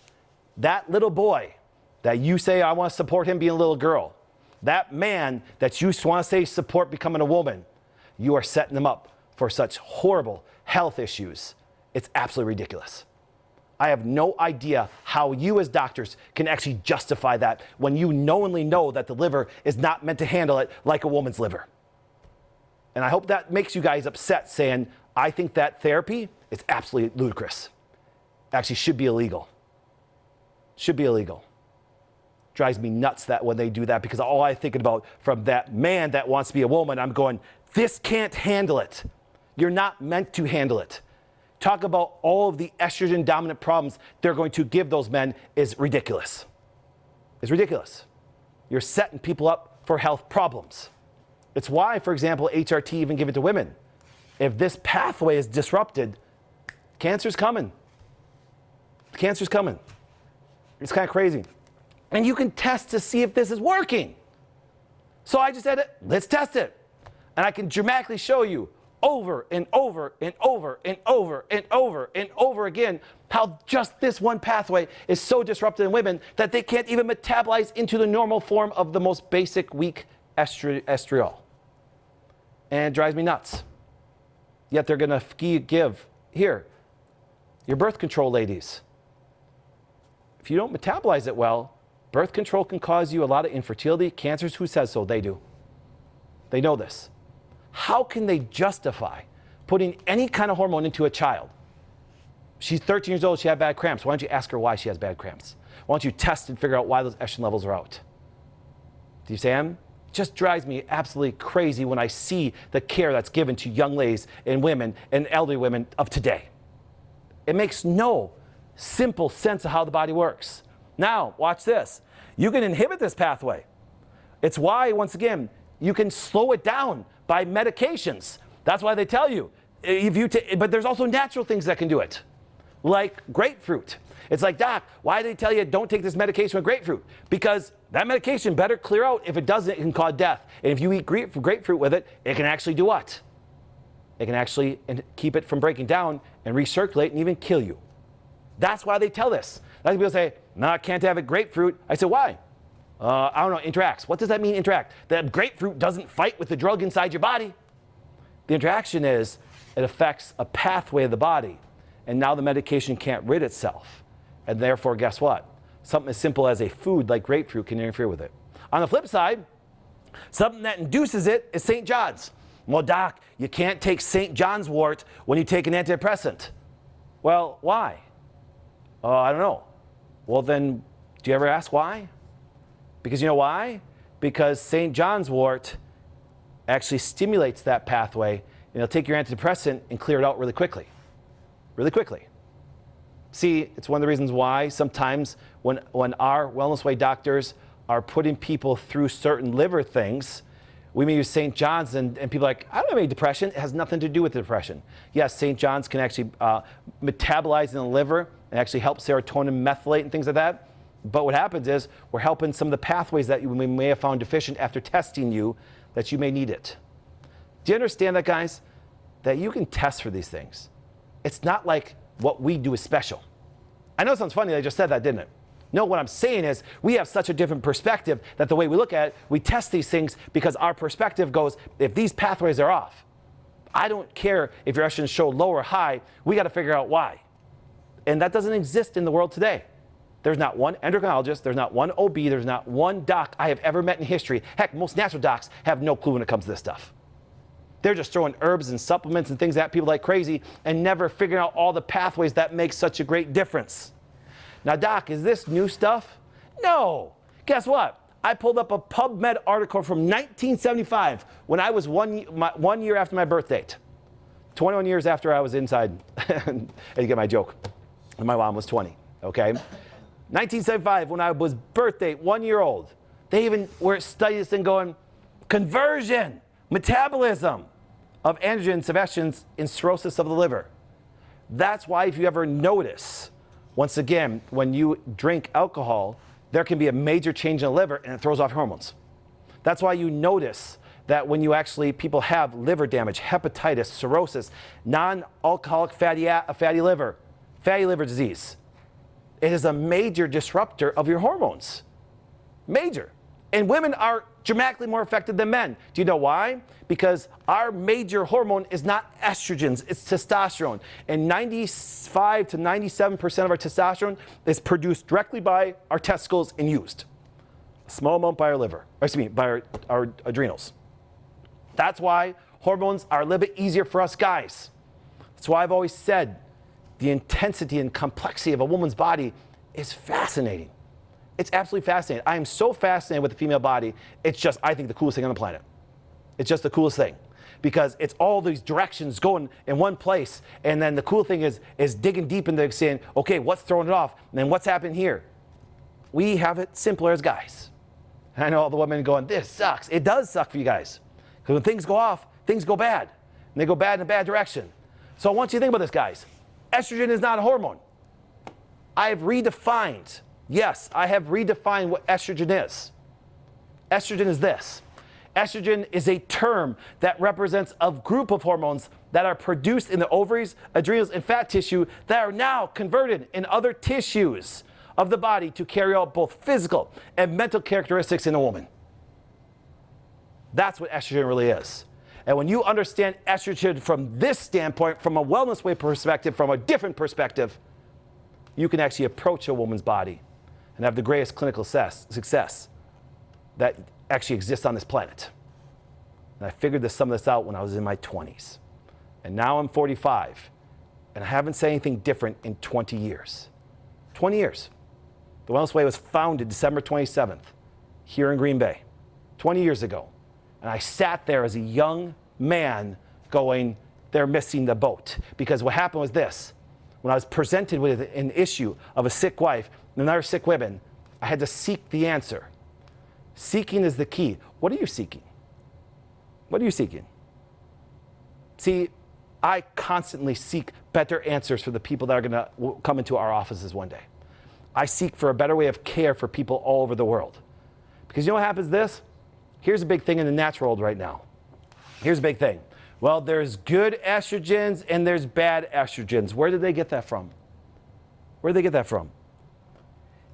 that little boy that you say, I want to support him being a little girl, that man that you want to say support becoming a woman, you are setting them up for such horrible health issues. It's absolutely ridiculous. I have no idea how you as doctors can actually justify that when you knowingly know that the liver is not meant to handle it like a woman's liver. And I hope that makes you guys upset, saying, I think that therapy is absolutely ludicrous. Actually should be illegal. Should be illegal. Drives me nuts that when they do that, because all I think about from that man that wants to be a woman, I'm going, this can't handle it. You're not meant to handle it. Talk about all of the estrogen dominant problems they're going to give those men is ridiculous. It's ridiculous. You're setting people up for health problems. It's why, for example, HRT even give it to women. If this pathway is disrupted, cancer's coming. Cancer's coming. It's kind of crazy. And you can test to see if this is working. So I just said, let's test it. And I can dramatically show you over and over and over and over and over and over again how just this one pathway is so disrupted in women that they can't even metabolize into the normal form of the most basic weak estriol. And it drives me nuts. Yet they're going to give, here, your birth control, ladies. If you don't metabolize it well, birth control can cause you a lot of infertility, cancers. Who says so? They do. They know this. How can they justify putting any kind of hormone into a child? She's 13 years old, she had bad cramps. Why don't you ask her why she has bad cramps? Why don't you test and figure out why those estrogen levels are out? Do you see him? It just drives me absolutely crazy when I see the care that's given to young ladies and women and elderly women of today. It makes no simple sense of how the body works. Now, watch this. You can inhibit this pathway. It's why, once again, you can slow it down by medications. That's why they tell you. But there's also natural things that can do it, like grapefruit. It's like, doc, why do they tell you don't take this medication with grapefruit? Because that medication better clear out. If it doesn't, it can cause death. And if you eat grapefruit with it, it can actually do what? It can actually keep it from breaking down and recirculate and even kill you. That's why they tell this. Like people say, no, I can't have it grapefruit. I say, why? I don't know, interacts. What does that mean, interact? The grapefruit doesn't fight with the drug inside your body. The interaction is it affects a pathway of the body, and now the medication can't rid itself. And therefore, guess what? Something as simple as a food like grapefruit can interfere with it. On the flip side, something that induces it is St. John's. Well, doc, you can't take St. John's wort when you take an antidepressant. Well, why? I don't know. Well, then, do you ever ask why? Because you know why? Because St. John's wort actually stimulates that pathway, and it'll take your antidepressant and clear it out really quickly. Really quickly. See, it's one of the reasons why sometimes when our Wellness Way doctors are putting people through certain liver things, we may use St. John's and people are like, I don't have any depression. It has nothing to do with the depression. Yes, St. John's can actually metabolize in the liver and actually help serotonin methylate and things like that. But what happens is we're helping some of the pathways that we may have found deficient after testing you that you may need it. Do you understand that, guys? That you can test for these things. It's not like what we do is special. I know it sounds funny, I just said that, didn't it? No, what I'm saying is we have such a different perspective that the way we look at it, we test these things because our perspective goes, if these pathways are off, I don't care if your estrogens show low or high, we got to figure out why. And that doesn't exist in the world today. There's not one endocrinologist, there's not one OB, there's not one doc I have ever met in history. Heck, most natural docs have no clue when it comes to this stuff. They're just throwing herbs and supplements and things at people like crazy and never figuring out all the pathways that make such a great difference. Now, doc, is this new stuff? No. Guess what? I pulled up a PubMed article from 1975 when I was one year after my birth date. 21 years after I was inside. And you get my joke. And my mom was 20, okay? 1975, when I was birth date, 1 year old. They even were studying this thing going, conversion, metabolism of androgens, of estrogens in cirrhosis of the liver. That's why if you ever notice, once again, when you drink alcohol, there can be a major change in the liver and it throws off hormones. That's why you notice that when you people have liver damage, hepatitis, cirrhosis, non-alcoholic fatty liver disease. It is a major disruptor of your hormones. Major. And women are dramatically more affected than men. Do you know why? Because our major hormone is not estrogens, it's testosterone. And 95 to 97% of our testosterone is produced directly by our testicles and used. A small amount by our liver, by our adrenals. That's why hormones are a little bit easier for us guys. That's why I've always said the intensity and complexity of a woman's body is fascinating. It's absolutely fascinating. I am so fascinated with the female body. It's just, I think, the coolest thing on the planet. It's just the coolest thing because it's all these directions going in one place. And then the cool thing is digging deep into saying, okay, what's throwing it off? And then what's happening here? We have it simpler as guys. And I know all the women going, this sucks. It does suck for you guys. Because when things go off, things go bad. And they go bad in a bad direction. So I want you to think about this, guys. Estrogen is not a hormone. I have redefined what estrogen is. Estrogen is this. Estrogen is a term that represents a group of hormones that are produced in the ovaries, adrenals, and fat tissue that are now converted in other tissues of the body to carry out both physical and mental characteristics in a woman. That's what estrogen really is. And when you understand estrogen from this standpoint, from a wellness way perspective, from a different perspective, you can actually approach a woman's body and have the greatest clinical success that actually exists on this planet. And I figured some of this out when I was in my 20s. And now I'm 45, and I haven't said anything different in 20 years. 20 years. The Wellness Way was founded December 27th here in Green Bay, 20 years ago. And I sat there as a young man going, they're missing the boat. Because what happened was this. When I was presented with an issue of a sick wife and another sick woman, I had to seek the answer. Seeking is the key. What are you seeking? What are you seeking? See, I constantly seek better answers for the people that are going to come into our offices one day. I seek for a better way of care for people all over the world. Because you know what happens this? Here's a big thing in the natural world right now. Here's a big thing. Well, there's good estrogens and there's bad estrogens. Where did they get that from? Where did they get that from?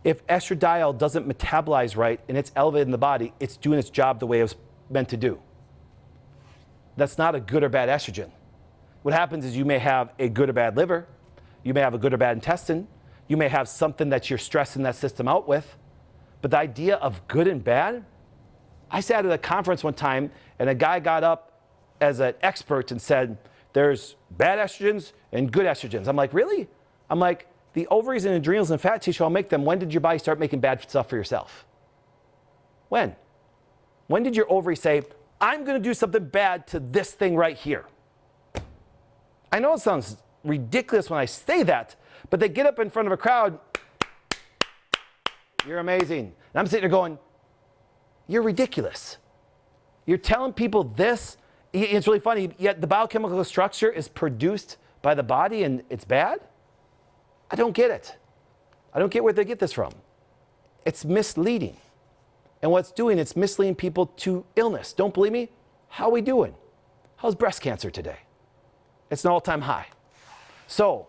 If estradiol doesn't metabolize right and it's elevated in the body, it's doing its job the way it was meant to do. That's not a good or bad estrogen. What happens is you may have a good or bad liver. You may have a good or bad intestine. You may have something that you're stressing that system out with. But the idea of good and bad, I sat at a conference one time and a guy got up as an expert and said, there's bad estrogens and good estrogens. I'm like, really? I'm like, the ovaries and adrenals and fat tissue, I'll make them. When did your body start making bad stuff for yourself? When? When did your ovary say, I'm going to do something bad to this thing right here? I know it sounds ridiculous when I say that, but they get up in front of a crowd. You're amazing. And I'm sitting there going, you're ridiculous. You're telling people this. It's really funny, yet the biochemical structure is produced by the body and it's bad? I don't get it. I don't get where they get this from. It's misleading. And what it's doing, it's misleading people to illness. Don't believe me? How are we doing? How's breast cancer today? It's an all-time high. So,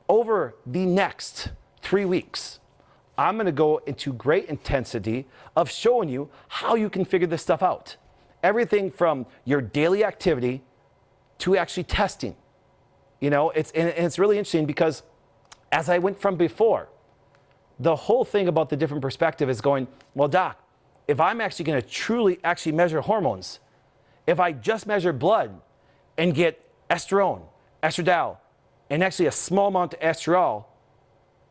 over the next 3 weeks, I'm going to go into great intensity of showing you how you can figure this stuff out. Everything from your daily activity to actually testing. You know, it's really interesting because as I went from before, the whole thing about the different perspective is going, well, doc, if I'm actually going to truly actually measure hormones, if I just measure blood and get estrone, estradiol, and actually a small amount of estriol,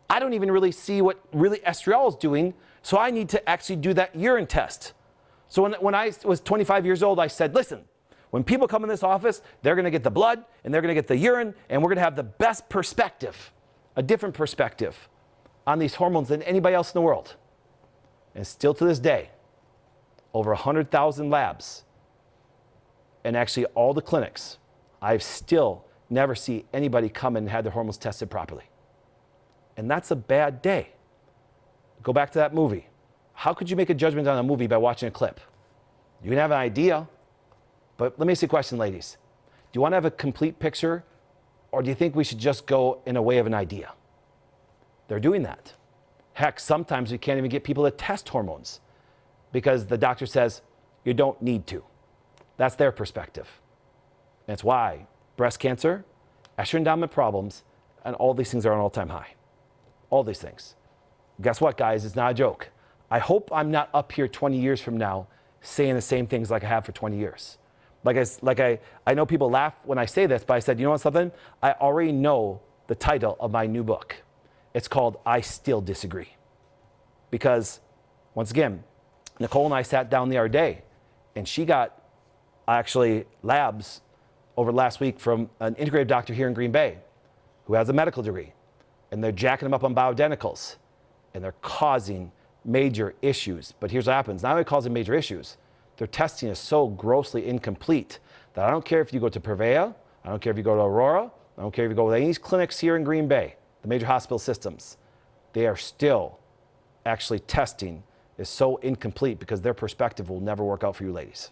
I don't even really see what really estriol is doing, so I need to actually do that urine test. So when I was 25 years old, I said, listen, when people come in this office, they're going to get the blood and they're going to get the urine, and we're going to have the best perspective, a different perspective on these hormones than anybody else in the world. And still to this day, over 100,000 labs and actually all the clinics, I've still never seen anybody come in and have their hormones tested properly. And that's a bad day. Go back to that movie. How could you make a judgment on a movie by watching a clip? You can have an idea, but let me ask you a question, ladies. Do you want to have a complete picture, or do you think we should just go in a way of an idea? They're doing that. Heck, sometimes we can't even get people to test hormones because the doctor says you don't need to. That's their perspective. And it's why breast cancer, estrogen dominant problems, and all these things are on all-time high. All these things. Guess what, guys? It's not a joke. I hope I'm not up here 20 years from now saying the same things like I have for 20 years. I know people laugh when I say this, but I said, you know what, something? I already know the title of my new book. It's called I Still Disagree. Because, once again, Nicole and I sat down the other day, and she got actually labs over last week from an integrative doctor here in Green Bay who has a medical degree. And they're jacking them up on bioidenticals, and they're causing major issues. But here's what happens. Not only causing major issues, their testing is so grossly incomplete that I don't care if you go to Purveya, I don't care if you go to Aurora, I don't care if you go to any of these clinics here in Green Bay, the major hospital systems, they are still actually testing is so incomplete because their perspective will never work out for you ladies.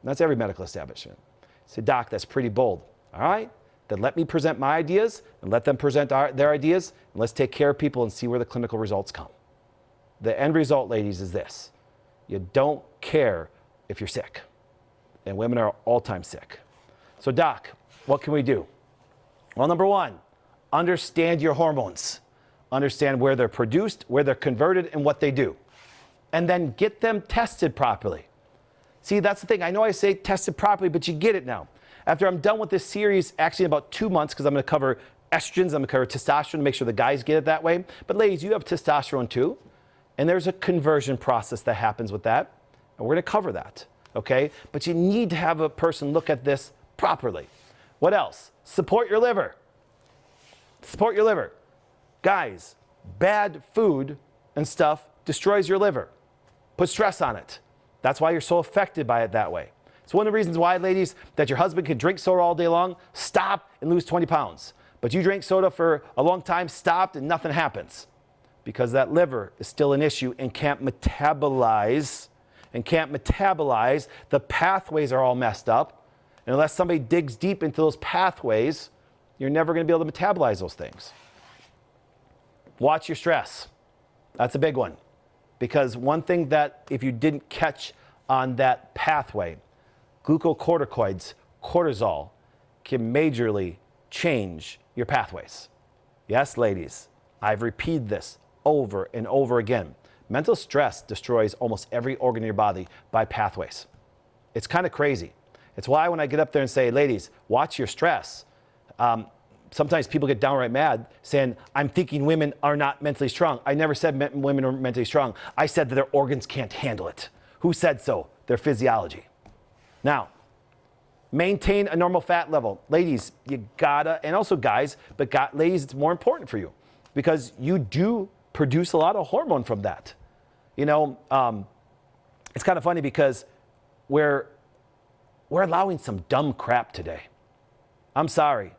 That's every medical establishment. Say, doc, that's pretty bold. All right, then let me present my ideas and let them present their ideas, and let's take care of people and see where the clinical results come. The end result, ladies, is this. You don't care if you're sick. And women are all-time sick. So, doc, what can we do? Well, number one, understand your hormones. Understand where they're produced, where they're converted, and what they do. And then get them tested properly. See, that's the thing. I know I say tested properly, but you get it now. After I'm done with this series, actually in about 2 months, because I'm going to cover estrogens, I'm going to cover testosterone to make sure the guys get it that way. But ladies, you have testosterone too. And there's a conversion process that happens with that. And we're going to cover that, okay? But you need to have a person look at this properly. What else? Support your liver. Support your liver. Guys, bad food and stuff destroys your liver. Put stress on it. That's why you're so affected by it that way. It's one of the reasons why, ladies, that your husband can drink soda all day long, stop and lose 20 pounds. But you drink soda for a long time, stopped, and nothing happens. Because that liver is still an issue and can't metabolize. The pathways are all messed up. And unless somebody digs deep into those pathways, you're never going to be able to metabolize those things. Watch your stress. That's a big one. Because one thing that if you didn't catch on that pathway, glucocorticoids, cortisol, can majorly change your pathways. Yes, ladies, I've repeated this over and over again. Mental stress destroys almost every organ in your body by pathways. It's kind of crazy. It's why when I get up there and say, ladies, watch your stress, sometimes people get downright mad saying, I'm thinking women are not mentally strong. I never said women are mentally strong. I said that their organs can't handle it. Who said so? Their physiology. Now, maintain a normal fat level. Ladies, you gotta, and also guys, but ladies, it's more important for you because you do produce a lot of hormone from that. You know, it's kind of funny because we're allowing some dumb crap today. I'm sorry.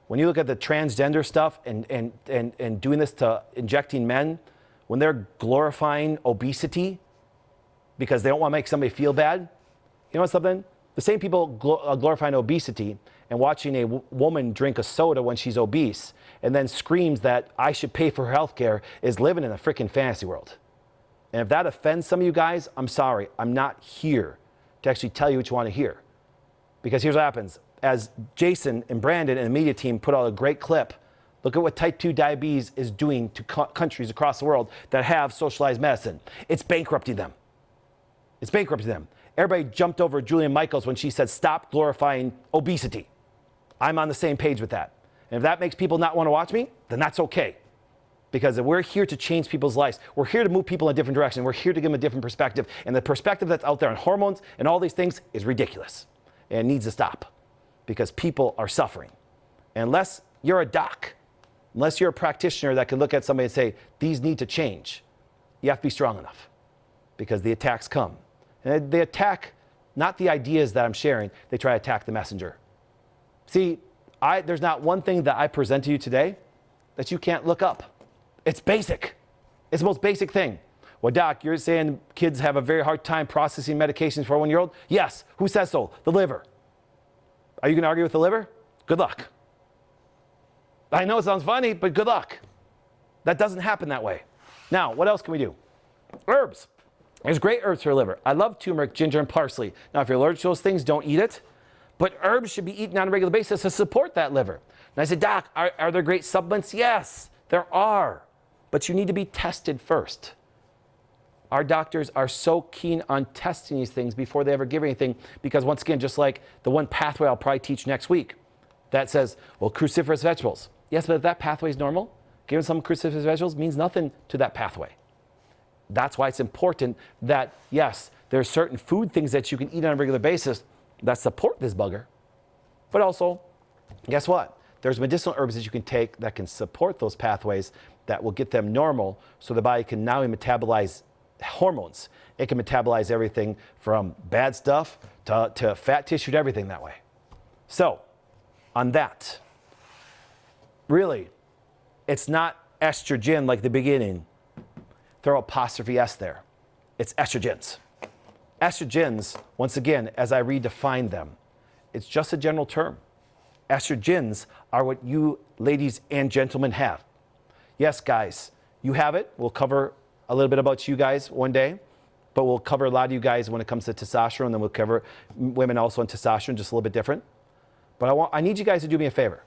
When you look at the transgender stuff and doing this to injecting men, when they're glorifying obesity because they don't want to make somebody feel bad, you know something? The same people glorifying obesity and watching a woman drink a soda when she's obese and then screams that I should pay for her health care is living in a freaking fantasy world. And if that offends some of you guys, I'm sorry. I'm not here to actually tell you what you want to hear. Because here's what happens. As Jason and Brandon and the media team put out a great clip, look at what type 2 diabetes is doing to countries across the world that have socialized medicine. It's bankrupting them. It's bankrupting them. Everybody jumped over Julian Michaels when she said, stop glorifying obesity. I'm on the same page with that. And if that makes people not want to watch me, then that's okay. Because we're here to change people's lives. We're here to move people in a different direction. We're here to give them a different perspective. And the perspective that's out there on hormones and all these things is ridiculous. And it needs to stop. Because people are suffering. And unless you're a doc, unless you're a practitioner that can look at somebody and say, these need to change, you have to be strong enough. Because the attacks come. And they attack not the ideas that I'm sharing, they try to attack the messenger. See, there's not one thing that I present to you today that you can't look up. It's basic. It's the most basic thing. Well, doc, you're saying kids have a very hard time processing medications for a 1-year-old? Yes. Who says so? The liver. Are you going to argue with the liver? Good luck. I know it sounds funny, but good luck. That doesn't happen that way. Now, what else can we do? Herbs. There's great herbs for the liver. I love turmeric, ginger, and parsley. Now, if you're allergic to those things, don't eat it. But herbs should be eaten on a regular basis to support that liver. And I said, doc, are there great supplements? Yes, there are. But you need to be tested first. Our doctors are so keen on testing these things before they ever give anything because once again, just like the one pathway I'll probably teach next week that says, well, cruciferous vegetables. Yes, but if that pathway is normal, giving some cruciferous vegetables means nothing to that pathway. That's why it's important that, yes, there are certain food things that you can eat on a regular basis that support this bugger. But also, guess what? There's medicinal herbs that you can take that can support those pathways that will get them normal so the body can now metabolize hormones. It can metabolize everything from bad stuff to fat tissue to everything that way. So, on that, really, it's not estrogen like the beginning. Throw apostrophe S there. It's estrogens. Estrogens, once again, as I redefine them, it's just a general term. Estrogens are what you ladies and gentlemen have. Yes, guys, you have it. We'll cover a little bit about you guys one day, but we'll cover a lot of you guys when it comes to testosterone, then we'll cover women also on testosterone, just a little bit different. But I need you guys to do me a favor.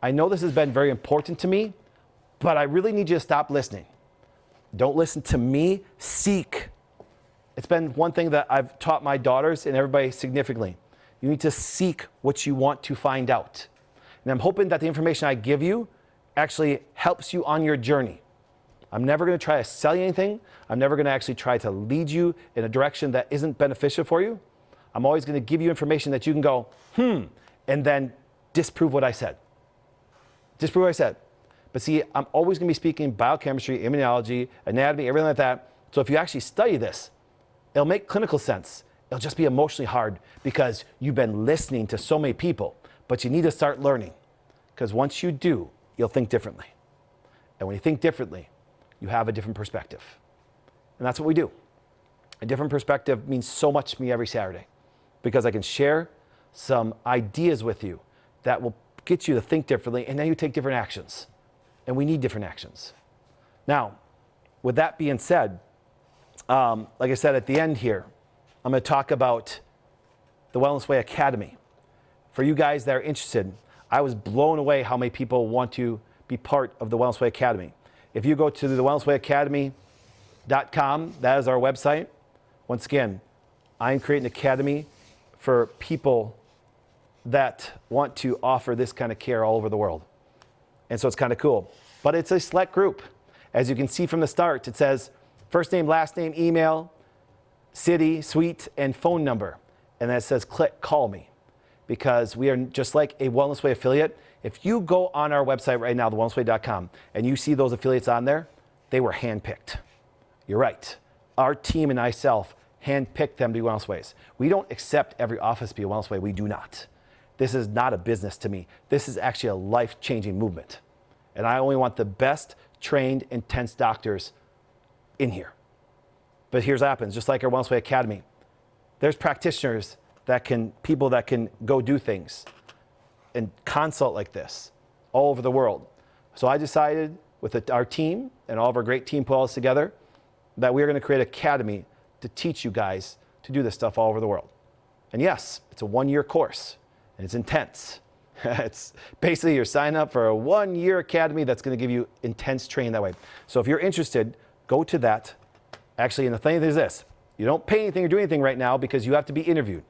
I know this has been very important to me, but I really need you to stop listening. Don't listen to me, seek. It's been one thing that I've taught my daughters and everybody significantly. You need to seek what you want to find out. And I'm hoping that the information I give you actually helps you on your journey. I'm never going to try to sell you anything. I'm never going to actually try to lead you in a direction that isn't beneficial for you. I'm always going to give you information that you can go, and then disprove what I said. Disprove what I said. But see, I'm always going to be speaking biochemistry, immunology, anatomy, everything like that. So if you actually study this, it'll make clinical sense. It'll just be emotionally hard because you've been listening to so many people, but you need to start learning. Because once you do, you'll think differently. And when you think differently, you have a different perspective. And that's what we do. A different perspective means so much to me every Saturday because I can share some ideas with you that will get you to think differently, and then you take different actions. And we need different actions. Now, with that being said, like I said at the end here, I'm going to talk about the Wellness Way Academy. For you guys that are interested, I was blown away how many people want to be part of the Wellness Way Academy. If you go to the wellnesswayacademy.com, that is our website. Once again, I'm creating an academy for people that want to offer this kind of care all over the world. And so it's kind of cool. But it's a select group. As you can see from the start, it says first name, last name, email, city, suite, and phone number. And then it says click call me. Because we are just like a Wellness Way affiliate. If you go on our website right now, thewellnessway.com, and you see those affiliates on there, they were handpicked. You're right. Our team and myself handpicked them to be Wellness Ways. We don't accept every office to be a Wellness Way. We do not. This is not a business to me. This is actually a life-changing movement. And I only want the best trained, intense doctors in here. But here's what happens, just like our Wellness Way Academy. There's practitioners people that can go do things and consult like this all over the world. So I decided with our team and all of our great team put all this together that we're going to create an academy to teach you guys to do this stuff all over the world. And yes, it's a 1-year course and it's intense. It's basically you're signing up for a 1-year academy that's going to give you intense training that way. So if you're interested, go to that. Actually, and the thing is this, you don't pay anything or do anything right now because you have to be interviewed.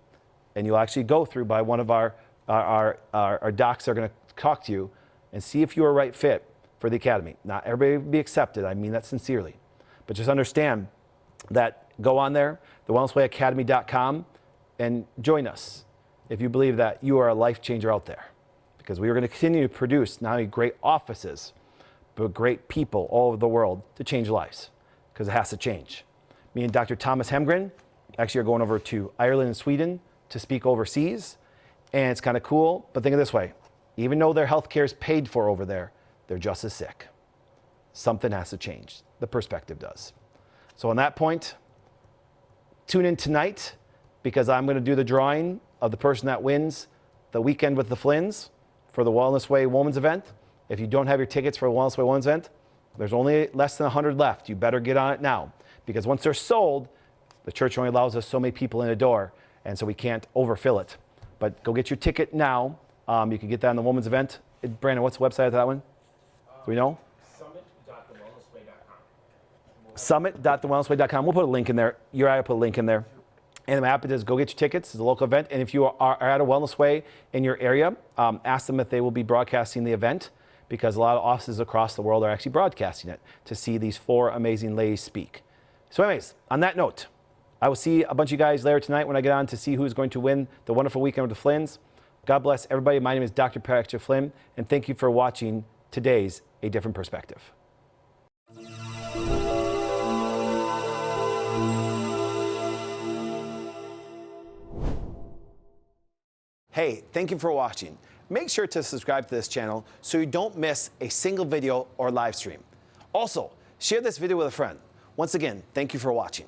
And you'll actually go through by one of our docs that are going to talk to you and see if you're a right fit for the academy. Not everybody will be accepted. I mean that sincerely. But just understand that go on there, thewellnesswayacademy.com, and join us if you believe that you are a life changer out there. Because we are going to continue to produce not only great offices, but great people all over the world to change lives. Because it has to change. Me and Dr. Thomas Hemgren actually are going over to Ireland and Sweden to speak overseas, and it's kind of cool, but think of it this way. Even though their health care is paid for over there, they're just as sick. Something has to change. The perspective does. So on that point, tune in tonight because I'm going to do the drawing of the person that wins the weekend with the Flynns for the Wellness Way Women's event. If you don't have your tickets for the Wellness Way Women's event, there's only less than 100 left. You better get on it now because once they're sold, the church only allows us so many people in the door. And so we can't overfill it. But go get your ticket now. You can get that on the women's event. Brandon, what's the website of that one? Do we know? Summit.thewellnessway.com. We'll put a link in there. You're right, I'll put a link in there. And what happens is go get your tickets. It's a local event. And if you are at a Wellness Way in your area, ask them if they will be broadcasting the event because a lot of offices across the world are actually broadcasting it to see these 4 amazing ladies speak. So anyways, on that note, I will see a bunch of you guys later tonight when I get on to see who's going to win the wonderful weekend with the Flynns. God bless everybody. My name is Dr. Patrick Flynn, and thank you for watching today's A Different Perspective. Hey, thank you for watching. Make sure to subscribe to this channel so you don't miss a single video or live stream. Also, share this video with a friend. Once again, thank you for watching.